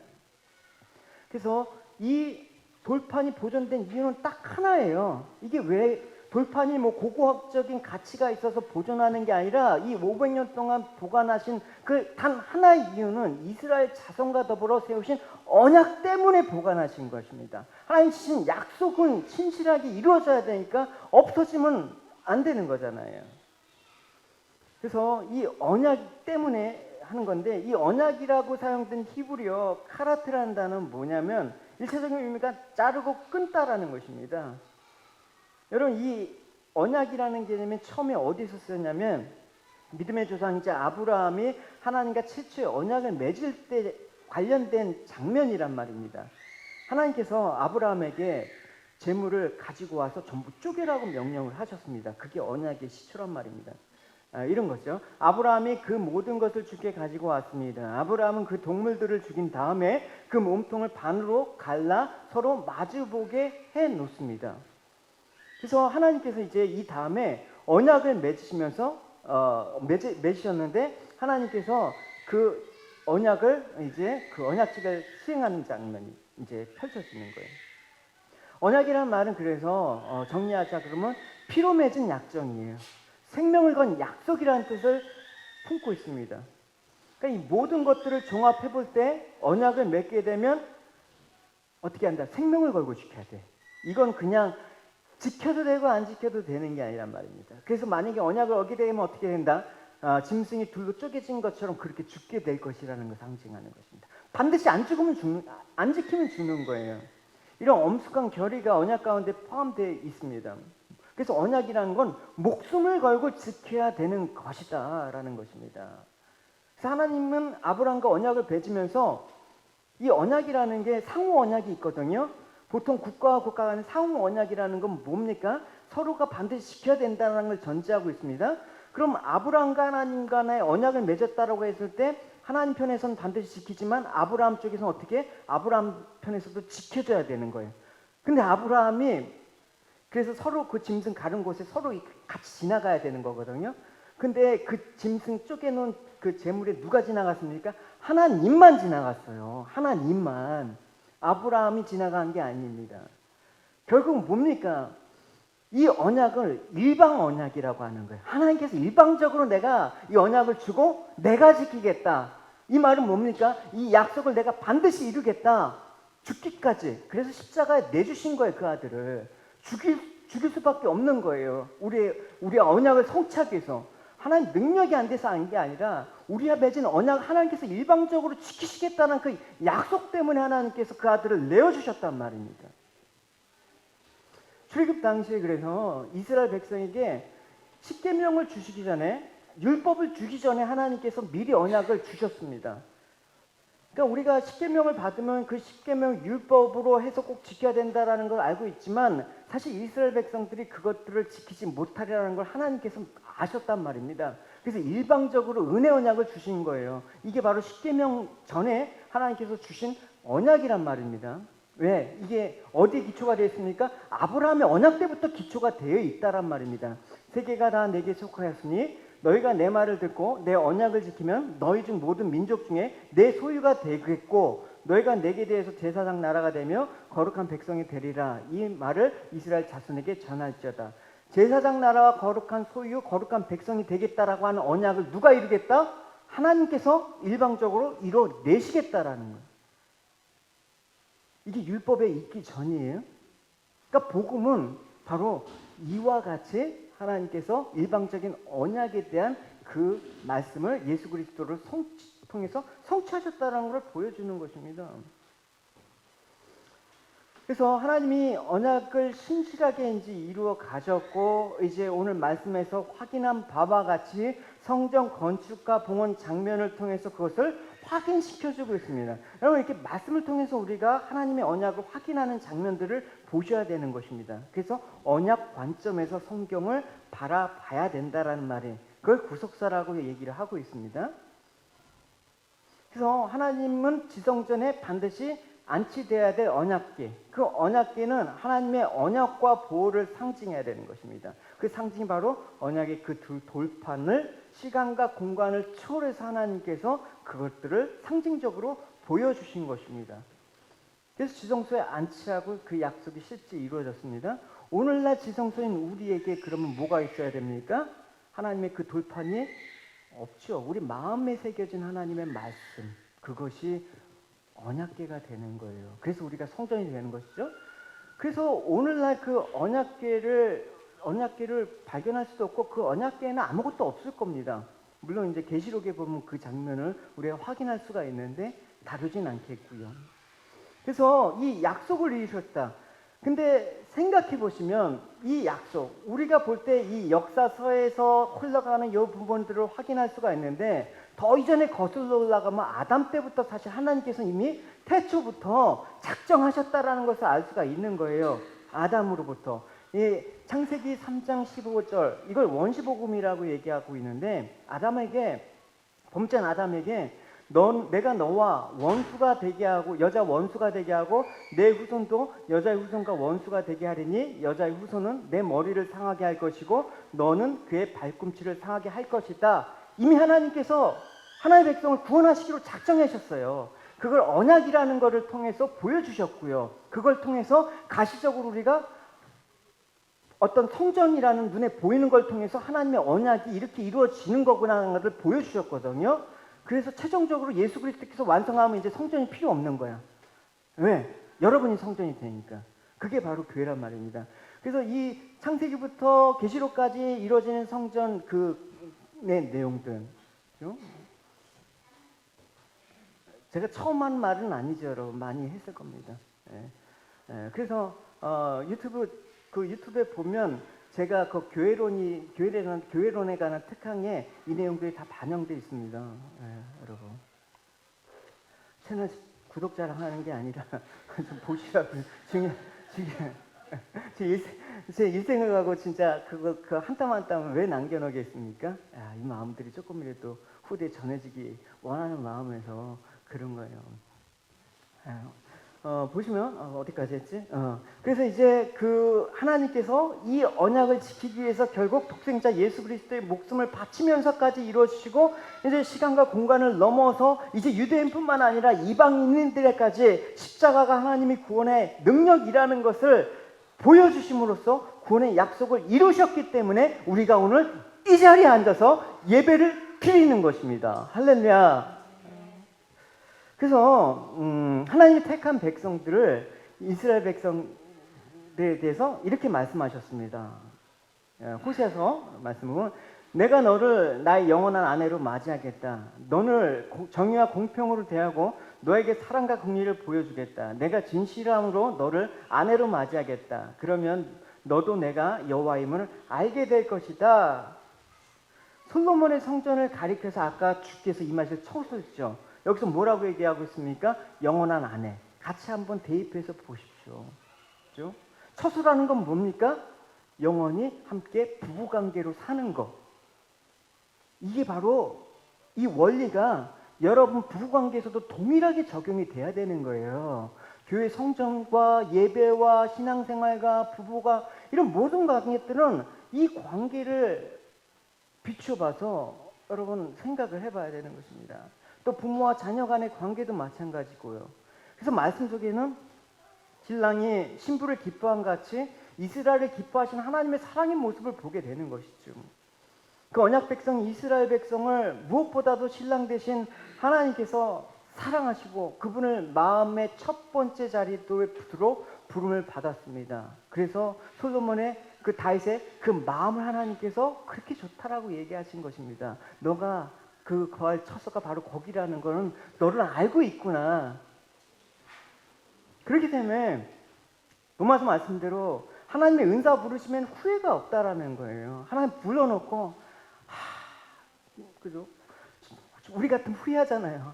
그래서 이 돌판이 보존된 이유는 딱 하나예요. 이게 왜 돌판이 뭐 고고학적인 가치가 있어서 보존하는 게 아니라 이 500년 동안 보관하신 그 단 하나의 이유는 이스라엘 자손과 더불어 세우신 언약 때문에 보관하신 것입니다. 하나님 주신 약속은 신실하게 이루어져야 되니까 없어지면 안 되는 거잖아요. 그래서 이 언약 때문에 하는 건데 이 언약이라고 사용된 히브리어 카라트라는 단어는 뭐냐면 일차적인 의미가 자르고 끊다라는 것입니다. 여러분 이 언약이라는 개념이 처음에 어디서 쓰였냐면 믿음의 조상이자 아브라함이 하나님과 최초의 언약을 맺을 때 관련된 장면이란 말입니다. 하나님께서 아브라함에게 재물을 가지고 와서 전부 쪼개라고 명령을 하셨습니다. 그게 언약의 시초란 말입니다. 이런 거죠. 아브라함이 그 모든 것을 주께 가지고 왔습니다. 아브라함은 그 동물들을 죽인 다음에 그 몸통을 반으로 갈라 서로 마주보게 해 놓습니다. 그래서 하나님께서 이제 이 다음에 언약을 맺으시면서 맺으셨는데 하나님께서 그 언약을 이제 그 언약식을 수행하는 장면이 이제 펼쳐지는 거예요. 언약이라는 말은 그래서 정리하자 그러면 피로 맺은 약정이에요. 생명을 건 약속이라는 뜻을 품고 있습니다. 그러니까 이 모든 것들을 종합해 볼 때 언약을 맺게 되면 어떻게 한다? 생명을 걸고 지켜야 돼. 이건 그냥 지켜도 되고 안 지켜도 되는 게 아니란 말입니다. 그래서 만약에 언약을 어기게 되면 어떻게 된다? 짐승이 둘로 쪼개진 것처럼 그렇게 죽게 될 것이라는 걸 상징하는 것입니다. 반드시 안 지키면 죽는 거예요. 이런 엄숙한 결의가 언약 가운데 포함되어 있습니다. 그래서 언약이라는 건 목숨을 걸고 지켜야 되는 것이다라는 것입니다. 그래서 하나님은 아브라함과 언약을 맺으면서 이 언약이라는 게 상호 언약이 있거든요. 보통 국가와 국가 간의 상호 언약이라는 건 뭡니까? 서로가 반드시 지켜야 된다는 걸 전제하고 있습니다. 그럼 아브라함과 하나님 간의 언약을 맺었다라고 했을 때 하나님 편에서는 반드시 지키지만 아브라함 쪽에서는 어떻게? 아브라함 편에서도 지켜줘야 되는 거예요. 근데 아브라함이 그래서 서로 그 짐승 가른 곳에 서로 같이 지나가야 되는 거거든요. 근데 그 짐승 쪼개놓은 그 재물에 누가 지나갔습니까? 하나님만 지나갔어요. 하나님만. 아브라함이 지나간 게 아닙니다. 결국 뭡니까? 이 언약을 일방 언약이라고 하는 거예요. 하나님께서 일방적으로 내가 이 언약을 주고 내가 지키겠다. 이 말은 뭡니까? 이 약속을 내가 반드시 이루겠다. 죽기까지. 그래서 십자가에 내주신 거예요. 그 아들을. 죽일 수밖에 없는 거예요. 우리의 언약을 성취하기 위해서. 하나님 능력이 안 돼서 한 게 아니라 우리가 맺은 언약 하나님께서 일방적으로 지키시겠다는 그 약속 때문에 하나님께서 그 아들을 내어주셨단 말입니다. 출애굽 당시에 그래서 이스라엘 백성에게 십계명을 주시기 전에 율법을 주기 전에 하나님께서 미리 언약을 주셨습니다. 그러니까 우리가 십계명을 받으면 그 십계명 율법으로 해서 꼭 지켜야 된다라는 걸 알고 있지만 사실 이스라엘 백성들이 그것들을 지키지 못하리라는 걸 하나님께서 아셨단 말입니다. 그래서 일방적으로 은혜 언약을 주신 거예요. 이게 바로 십계명 전에 하나님께서 주신 언약이란 말입니다. 왜? 이게 어디에 기초가 되어 있습니까? 아브라함의 언약 때부터 기초가 되어 있다란 말입니다. 세계가 다 내게 속하였으니 너희가 내 말을 듣고 내 언약을 지키면 너희 중 모든 민족 중에 내 소유가 되겠고 너희가 내게 대해서 제사장 나라가 되며 거룩한 백성이 되리라. 이 말을 이스라엘 자손에게 전할지어다. 제사장 나라와 거룩한 소유, 거룩한 백성이 되겠다라고 하는 언약을 누가 이루겠다? 하나님께서 일방적으로 이뤄내시겠다라는 거예요. 이게 율법에 있기 전이에요. 그러니까 복음은 바로 이와 같이 하나님께서 일방적인 언약에 대한 그 말씀을 예수 그리스도를 통해서 성취하셨다는 걸 보여주는 것입니다. 그래서 하나님이 언약을 신실하게 이제 이루어 가졌고, 이제 오늘 말씀에서 확인한 바와 같이 성전 건축과 봉헌 장면을 통해서 그것을 확인시켜주고 있습니다. 여러분, 이렇게 말씀을 통해서 우리가 하나님의 언약을 확인하는 장면들을 보셔야 되는 것입니다. 그래서 언약 관점에서 성경을 바라봐야 된다라는 말이, 그걸 구속사라고 얘기를 하고 있습니다. 그래서 하나님은 지성전에 반드시 안치되어야 될 언약궤, 그 언약궤는 하나님의 언약과 보호를 상징해야 되는 것입니다. 그 상징이 바로 언약의 그 두 돌판을 시간과 공간을 초월해서 하나님께서 그것들을 상징적으로 보여주신 것입니다. 그래서 지성소에 안치하고 그 약속이 실제 이루어졌습니다. 오늘날 지성소인 우리에게 그러면 뭐가 있어야 됩니까? 하나님의 그 돌판이 없죠. 우리 마음에 새겨진 하나님의 말씀, 그것이 언약궤가 되는 거예요. 그래서 우리가 성전이 되는 것이죠. 그래서 오늘날 그 언약궤를 발견할 수도 없고, 그 언약궤에는 아무것도 없을 겁니다. 물론 이제 계시록에 보면 그 장면을 우리가 확인할 수가 있는데 다루진 않겠고요. 그래서 이 약속을 이루셨다. 근데 생각해 보시면 이 약속, 우리가 볼 때 이 역사서에서 흘러가는 이 부분들을 확인할 수가 있는데, 더 이전에 거슬러 올라가면 아담 때부터 사실 하나님께서 이미 태초부터 작정하셨다라는 것을 알 수가 있는 거예요. 아담으로부터. 이 창세기 3장 15절, 이걸 원시복음이라고 얘기하고 있는데, 범죄한 아담에게 내가 너와 원수가 되게 하고, 여자 원수가 되게 하고, 내 후손도 여자의 후손과 원수가 되게 하리니 여자의 후손은 내 머리를 상하게 할 것이고 너는 그의 발꿈치를 상하게 할 것이다. 이미 하나님께서 하나님의 백성을 구원하시기로 작정하셨어요. 그걸 언약이라는 것을 통해서 보여주셨고요. 그걸 통해서 가시적으로 우리가 어떤 성전이라는 눈에 보이는 걸 통해서 하나님의 언약이 이렇게 이루어지는 거구나 하는 것을 보여주셨거든요. 그래서 최종적으로 예수 그리스도께서 완성하면 이제 성전이 필요 없는 거야. 왜? 여러분이 성전이 되니까. 그게 바로 교회란 말입니다. 그래서 이 창세기부터 계시록까지 이루어지는 성전 내용들, 그죠? 제가 처음 한 말은 아니죠, 여러분. 많이 했을 겁니다. 그래서 유튜브에 보면 제가 그 교회론에 관한 특강에 이 내용들이 다 반영되어 있습니다. 여러분. 채널 구독 자랑하는 게 아니라 좀 보시라고. 제 일생을 가고 진짜 그 한 땀 한 땀을 왜 남겨놓겠습니까? 이 마음들이 조금이라도 후대에 전해지기 원하는 마음에서 그런 거예요. 보시면 어디까지 했지? 그래서 이제 그 하나님께서 이 언약을 지키기 위해서 결국 독생자 예수 그리스도의 목숨을 바치면서까지 이루어지시고, 이제 시간과 공간을 넘어서 이제 유대인뿐만 아니라 이방인들에까지 십자가가 하나님이 구원의 능력이라는 것을 보여주심으로써 구원의 약속을 이루셨기 때문에 우리가 오늘 이 자리에 앉아서 예배를 드리는 것입니다. 할렐루야. 그래서 하나님이 택한 백성들을, 이스라엘 백성들에 대해서 이렇게 말씀하셨습니다. 호세아서 말씀은 내가 너를 나의 영원한 아내로 맞이하겠다. 너를 정의와 공평으로 대하고 너에게 사랑과 긍휼을 보여주겠다. 내가 진실함으로 너를 아내로 맞이하겠다. 그러면 너도 내가 여호와임을 알게 될 것이다. 솔로몬의 성전을 가리켜서 아까 주께서 이 말씀을 쳐오셨죠. 여기서 뭐라고 얘기하고 있습니까? 영원한 아내. 같이 한번 대입해서 보십시오. 그렇죠? 처소라는 건 뭡니까? 영원히 함께 부부관계로 사는 것. 이게 바로 이 원리가 여러분 부부관계에서도 동일하게 적용이 돼야 되는 거예요. 교회 성전과 예배와 신앙생활과 부부가 이런 모든 관계들은 이 관계를 비춰봐서 여러분 생각을 해봐야 되는 것입니다. 또 부모와 자녀 간의 관계도 마찬가지고요. 그래서 말씀 속에는 신랑이 신부를 기뻐한 같이 이스라엘을 기뻐하신 하나님의 사랑의 모습을 보게 되는 것이죠. 그 언약 백성 이스라엘 백성을 무엇보다도 신랑 되신 하나님께서 사랑하시고 그분을 마음의 첫 번째 자리로 부름을 받았습니다. 그래서 솔로몬의 그 다윗의 그 마음을 하나님께서 그렇게 좋다라고 얘기하신 것입니다. 너가 그 거할 처소가 바로 거기라는 거는 너를 알고 있구나. 그렇기 때문에 로마서 말씀대로 하나님의 은사 부르시면 후회가 없다라는 거예요. 하나님 불러놓고 그죠? 우리 같은 후회하잖아요.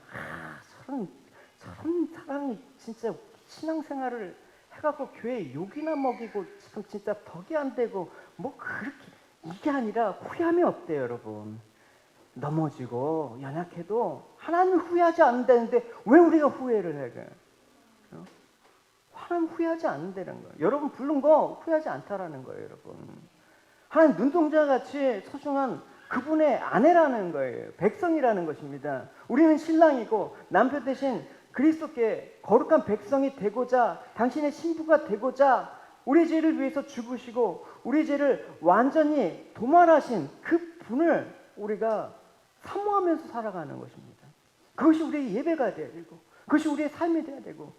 저런 사람이 진짜 신앙생활을 해갖고 교회 욕이나 먹이고 지금 진짜 덕이 안 되고 뭐 그렇게 이게 아니라 후회함이 없대요, 여러분. 넘어지고 연약해도 하나님 후회하지 않는다는데 왜 우리가 후회를 해? 하나님 후회하지 않는다는 거예요. 여러분 부른 거 후회하지 않다라는 거예요, 여러분. 하나님 눈동자같이 소중한 그분의 아내라는 거예요. 백성이라는 것입니다. 우리는 신랑이고 남편 대신 그리스도께 거룩한 백성이 되고자 당신의 신부가 되고자 우리 죄를 위해서 죽으시고 우리 죄를 완전히 도말하신 그 분을 우리가 사모하면서 살아가는 것입니다. 그것이 우리의 예배가 되어야 되고 그것이 우리의 삶이 되어야 되고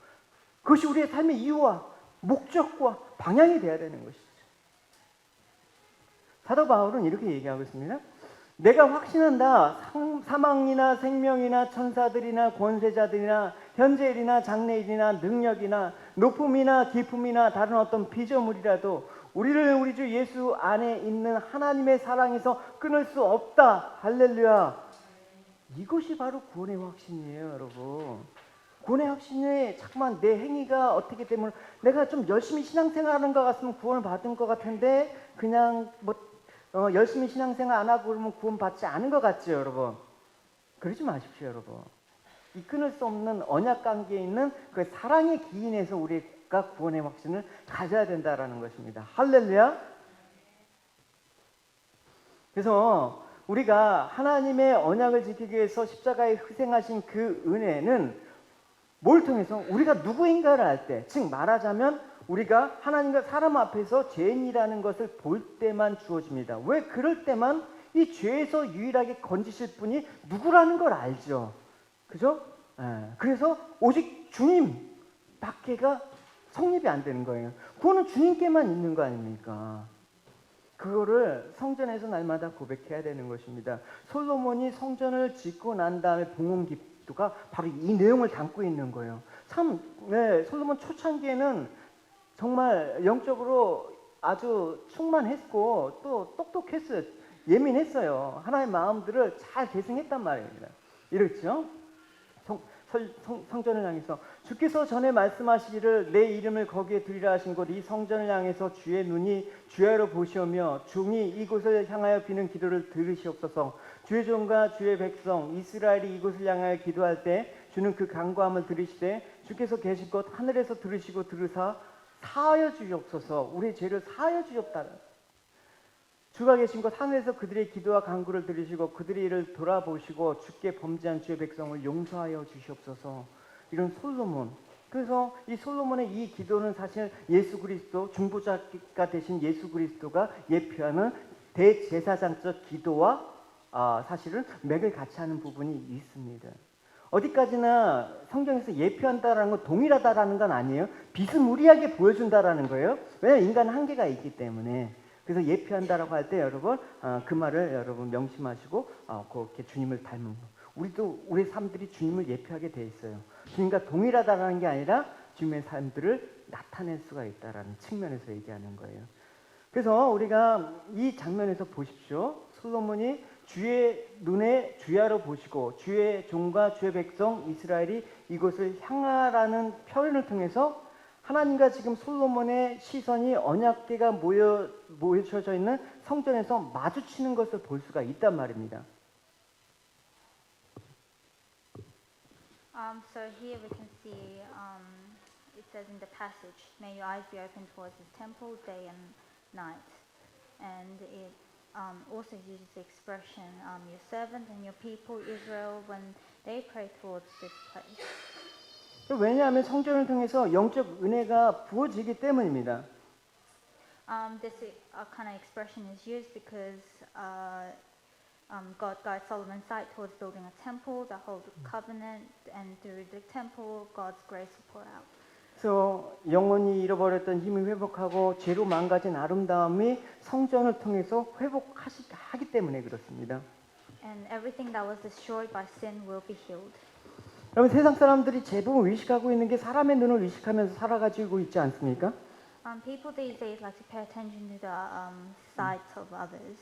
그것이 우리의 삶의 이유와 목적과 방향이 되어야 되는 것이죠. 사도 바울은 이렇게 얘기하고 있습니다. 내가 확신한다. 사망이나 생명이나 천사들이나 권세자들이나 현재일이나 장래일이나 능력이나 높음이나 깊음이나 다른 어떤 피조물이라도 우리를 우리 주 예수 안에 있는 하나님의 사랑에서 끊을 수 없다. 할렐루야. 이것이 바로 구원의 확신이에요, 여러분. 구원의 확신이 잠깐만 내 행위가 어떻게 되면 내가 좀 열심히 신앙생활하는 것 같으면 구원을 받은 것 같은데 그냥 열심히 신앙생활 안 하고 그러면 구원받지 않은 것 같죠, 여러분? 그러지 마십시오, 여러분. 이 끊을 수 없는 언약 관계에 있는 그 사랑의 기인에서 우리가 구원의 확신을 가져야 된다라는 것입니다. 할렐루야. 그래서 우리가 하나님의 언약을 지키기 위해서 십자가에 희생하신 그 은혜는 뭘 통해서 우리가 누구인가를 알 때, 즉 말하자면 우리가 하나님과 사람 앞에서 죄인이라는 것을 볼 때만 주어집니다. 왜 그럴 때만 이 죄에서 유일하게 건지실 분이 누구라는 걸 알죠. 그죠? 그래서 오직 주님밖에가 성립이 안 되는 거예요. 그거는 주님께만 있는 거 아닙니까? 그거를 성전에서 날마다 고백해야 되는 것입니다. 솔로몬이 성전을 짓고 난 다음에 봉헌 기도가 바로 이 내용을 담고 있는 거예요. 참, 솔로몬 초창기에는 정말 영적으로 아주 충만했고 또 똑똑했어요. 예민했어요. 하나님의 마음들을 잘 계승했단 말입니다. 이렇죠? 성전을 향해서 주께서 전에 말씀하시기를 내 이름을 거기에 두리라 하신 곳 이 성전을 향해서 주의 눈이 주야로 보시오며 중이 이곳을 향하여 비는 기도를 들으시옵소서. 주의 종과 주의 백성 이스라엘이 이곳을 향하여 기도할 때 주는 그 간구함을 들으시되 주께서 계신 곳 하늘에서 들으시고 들으사 사하여 주옵소서. 우리의 죄를 사하여 주옵다. 주가 계신 곳 하늘에서 그들의 기도와 간구를 들으시고 그들의 일을 돌아보시고 주께 범죄한 주의 백성을 용서하여 주시옵소서. 이런 솔로몬. 그래서 이 솔로몬의 이 기도는 사실 예수 그리스도 중보자가 되신 예수 그리스도가 예표하는 대제사장적 기도와 사실은 맥을 같이 하는 부분이 있습니다. 어디까지나 성경에서 예표한다라는 건 동일하다라는 건 아니에요. 비스무리하게 보여준다라는 거예요. 왜냐하면 인간은 한계가 있기 때문에. 그래서 예표한다라고 할 때 여러분 그 말을 여러분 명심하시고 그렇게 주님을 닮은 거. 우리도 우리 삶들이 주님을 예표하게 돼 있어요. 주님과 동일하다라는 게 아니라 주님의 삶들을 나타낼 수가 있다라는 측면에서 얘기하는 거예요. 그래서 우리가 이 장면에서 보십시오. 솔로몬이 주의 눈에 주야로 보시고 주의 종과 주의 백성 이스라엘이 이곳을 향하라는 표현을 통해서 하나님과 지금 솔로몬의 시선이 언약궤가 모여져 있는 성전에서 마주치는 것을 볼 수가 있단 말입니다. So here we can see it says in the passage, may your eyes be open towards his temple day and night. And it also uses the expression, your servant and your people Israel, when they pray towards this place. 왜냐하면 성전을 통해서 영적 은혜가 부어지기 때문입니다. Kind of expression is used because God guides Solomon's side towards building a temple, the whole covenant, and through the temple, God's grace will pour out. 그래서 영혼이 잃어버렸던 힘을 회복하고 죄로 망가진 아름다움이 성전을 통해서 회복하기 때문에 그렇습니다. And everything that was destroyed by sin will be healed. 여러분 세상 사람들이 제복을 의식하고 있는 게 사람의 눈을 의식하면서 살아가지고 있지 않습니까? People these days like to pay attention to the sights of others.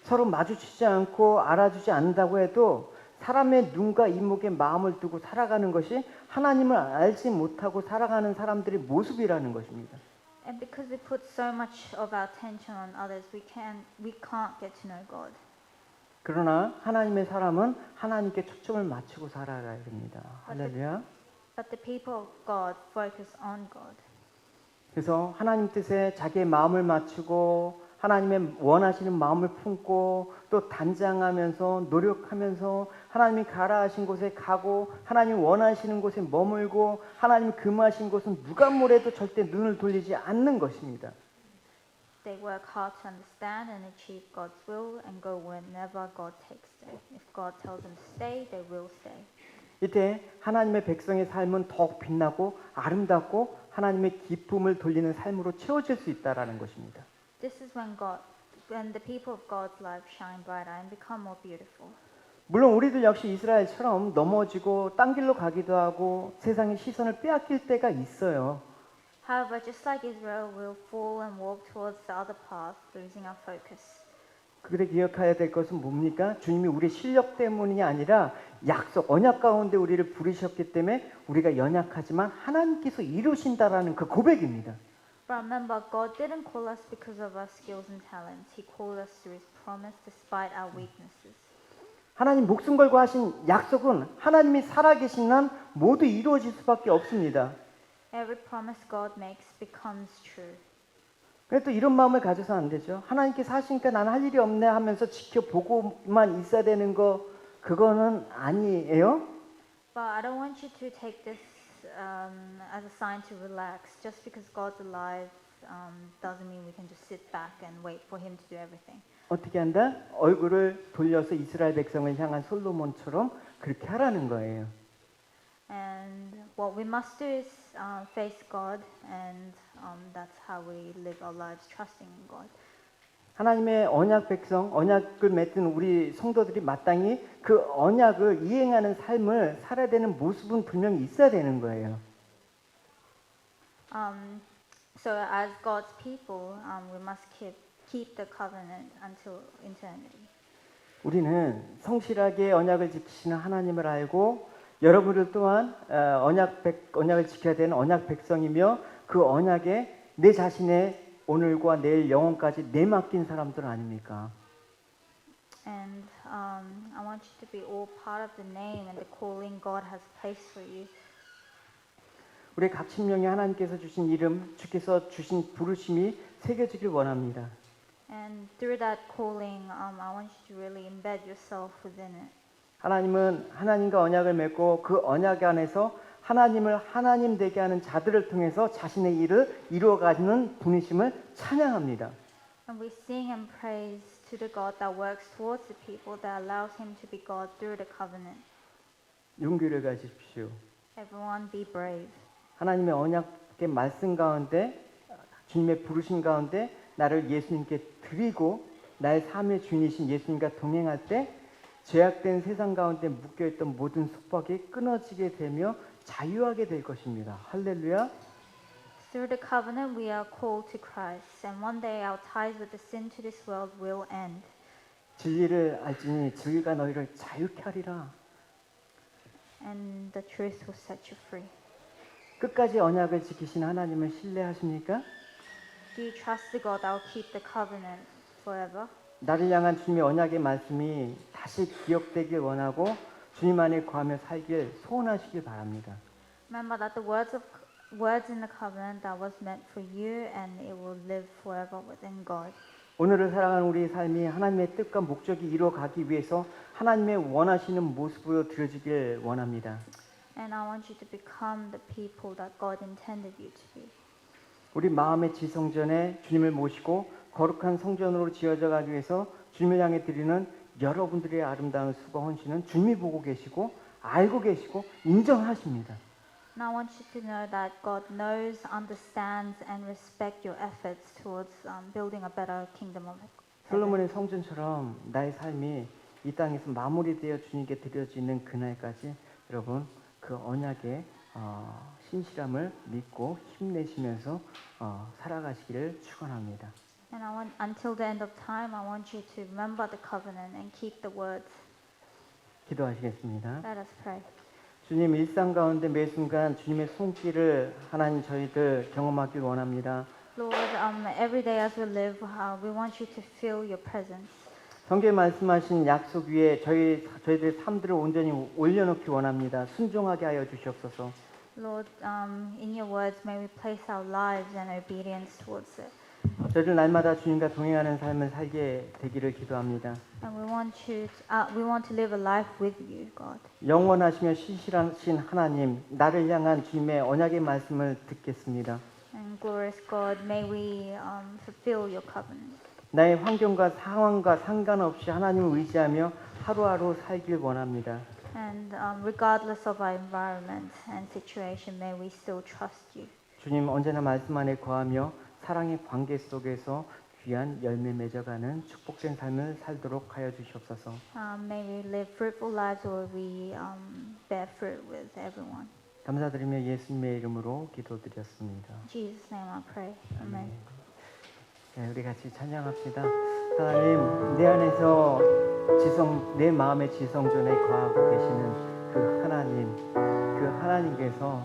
서로 마주치지 않고 알아주지 않는다고 해도 사람의 눈과 이목에 마음을 두고 살아가는 것이 하나님을 알지 못하고 살아가는 사람들의 모습이라는 것입니다. And because we put so much of our attention on others, we can't get to know God. 그러나 하나님의 사람은 하나님께 초점을 맞추고 살아가야 됩니다. 할렐루야. But the people of God focus on God. 그래서 하나님 뜻에 자기의 마음을 맞추고 하나님의 원하시는 마음을 품고 또 단장하면서 노력하면서 하나님이 가라 하신 곳에 가고 하나님이 원하시는 곳에 머물고 하나님이 금하신 곳은 누가 뭐래도 절대 눈을 돌리지 않는 것입니다. They work hard to understand and achieve God's will and go whenever God takes them. If God tells them to stay, they will stay. 이때 하나님의 백성의 삶은 더욱 빛나고 아름답고 하나님의 기쁨을 돌리는 삶으로 채워질 수 있다라는 것입니다. This is when the people of God's life shine brighter and become more beautiful. 물론 우리들 역시 이스라엘처럼 넘어지고 딴 길로 가기도 하고 세상의 시선을 빼앗길 때가 있어요. However, just like Israel, we'll fall and walk towards the other path, losing our focus. 그때 기억해야 될 것은 뭡니까? 주님이 우리 실력 때문이 아니라 약속, 언약 가운데 우리를 부르셨기 때문에 우리가 연약하지만 하나님께서 이루신다라는 그 고백입니다. But remember, God didn't call us because of our skills and talents. He called us through His promise despite our weaknesses. 하나님 목숨 걸고 하신 약속은 하나님이 살아계신 한 모두 이루어질 수밖에 없습니다. Every promise God makes becomes true. 그래도 또 이런 마음을 가져서 안 되죠. 하나님께서 하시니까 나는 할 일이 없네 하면서 지켜보고만 있어야 되는 거 그거는 아니에요. But I don't want you to take this as a sign to relax. Just because God's alive doesn't mean we can just sit back and wait for Him to do everything. 어떻게 한다? 얼굴을 돌려서 이스라엘 백성을 향한 솔로몬처럼 그렇게 하라는 거예요. And what we must do is face God, and that's how we live our lives, trusting in God. 하나님의 언약 백성, 언약을 맺은 우리 성도들이 마땅히 그 언약을 이행하는 삶을 살아야 되는 모습은 분명히 있어야 되는 거예요. So as God's people, we must keep the covenant until eternity. 우리는 성실하게 언약을 지키시는 하나님을 알고 여러분들 또한 언약을 지켜야 되는 언약 백성이며 그 언약에 내 자신의 오늘과 내일 영혼까지 내맡긴 사람들 아닙니까? And I want you to be all part of the name and the calling God has placed for you. 우리 각 심령에 하나님께서 주신 이름, 주께서 주신 부르심이 새겨지길 원합니다. And through that calling, I want you to really embed yourself within it. 하나님은 하나님과 언약을 맺고 그 언약 안에서 하나님을 하나님 되게 하는 자들을 통해서 자신의 일을 이루어가는 분이심을 찬양합니다. And we sing and praise to the God that works towards the people, that allows Him to be God through the covenant. 용기를 가지십시오. Everyone be brave. 하나님의 언약의 말씀 가운데 주님의 부르심 가운데 나를 예수님께 드리고 나의 삶의 주인이신 예수님과 동행할 때 죄악된 세상 가운데 묶여있던 모든 속박이 끊어지게 되며 자유하게 될 것입니다. 할렐루야. Through the covenant we are called to Christ, and one day our ties with the sin to this world will end. 진리를 알지니 진리가 너희를 자유케 하리라. And the truth will set you free. 끝까지 언약을 지키신 하나님을 신뢰하십니까? Do you trust the God that will keep the covenant forever? 나를 향한 주님의 언약의 말씀이 다시 기억되길 원하고 주님 안에 거하며 살길 소원하시길 바랍니다. Remember that the words in the covenant that was meant for you, and it will live forever within God. 오늘을 살아가는 우리의 삶이 하나님의 뜻과 목적이 이루어가기 위해서 하나님의 원하시는 모습으로 드려지길 원합니다. And I want you to become the people that God intended you to be. 우리 마음의 지성전에 주님을 모시고 거룩한 성전으로 지어져 가기 위해서 주님을 향해 드리는 여러분들의 아름다운 수고 헌신은 주님이 보고 계시고 알고 계시고 인정하십니다. And I want you to know that God knows, understands, and respects your efforts towards building a better kingdom of heaven. 솔로몬의 성전처럼 나의 삶이 이 땅에서 마무리되어 주님께 드려지는 그날까지 여러분 그 언약의 신실함을 믿고 힘내시면서 살아가시기를 축원합니다. And I want, until the end of time, I want you to remember the covenant and keep the words. 기도하시겠습니다. Let us pray. 주님 일상 가운데 매 순간 주님의 손길을 하나님 저희들 경험하길 원합니다. Lord, every day as we live, we want you to feel your presence. 성경에 말씀하신 약속 위에 저희들의 삶들을 온전히 올려놓기 원합니다. 순종하게 하여 주시옵소서. Lord, in your words, may we place our lives and obedience towards it. 저희들 날마다 주님과 동행하는 삶을 살게 되기를 기도합니다. And we want to live a life with you, God. 영원하시며 신실하신 하나님, 나를 향한 주님의 언약의 말씀을 듣겠습니다. And glorious God, may we fulfill your covenant. 나의 환경과 상황과 상관없이 하나님을 의지하며 하루하루 살길 원합니다. And regardless of our environment and situation, may we still trust you. 주님 언제나 말씀 안에 거하며 사랑의 관계 속에서 귀한 열매 맺어가는 축복된 삶을 살도록 하여 주시옵소서. May we live fruitful lives where we bear fruit with everyone. 감사드리며 예수님의 이름으로 기도드렸습니다. In Jesus' name I pray. Amen. 네, 우리 같이 찬양합시다. 하나님, 내 안에서 내 마음의 지성전에 거하고 계시는 그 하나님께서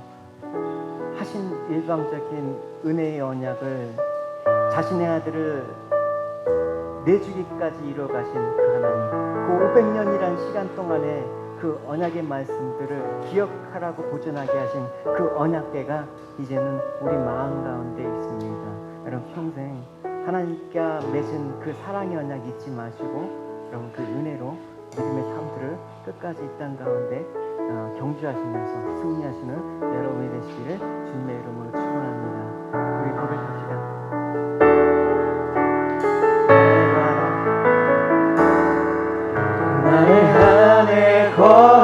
하신 일방적인 은혜의 언약을 자신의 아들을 내주기까지 이뤄가신 그 하나님, 그 500년이란 시간 동안에 그 언약의 말씀들을 기억하라고 보존하게 하신 그 언약궤가 이제는 우리 마음 가운데 있습니다. 여러분 평생 하나님께 맺은 그 사랑의 언약 잊지 마시고 여러분 그 은혜로 믿음의 삶들을 끝까지 이 땅 가운데 경주하시면서 승리하시는 여러분이 되시기를 주님의 이름으로 축원합니다. 우리 고백합시다. 나의 안에 거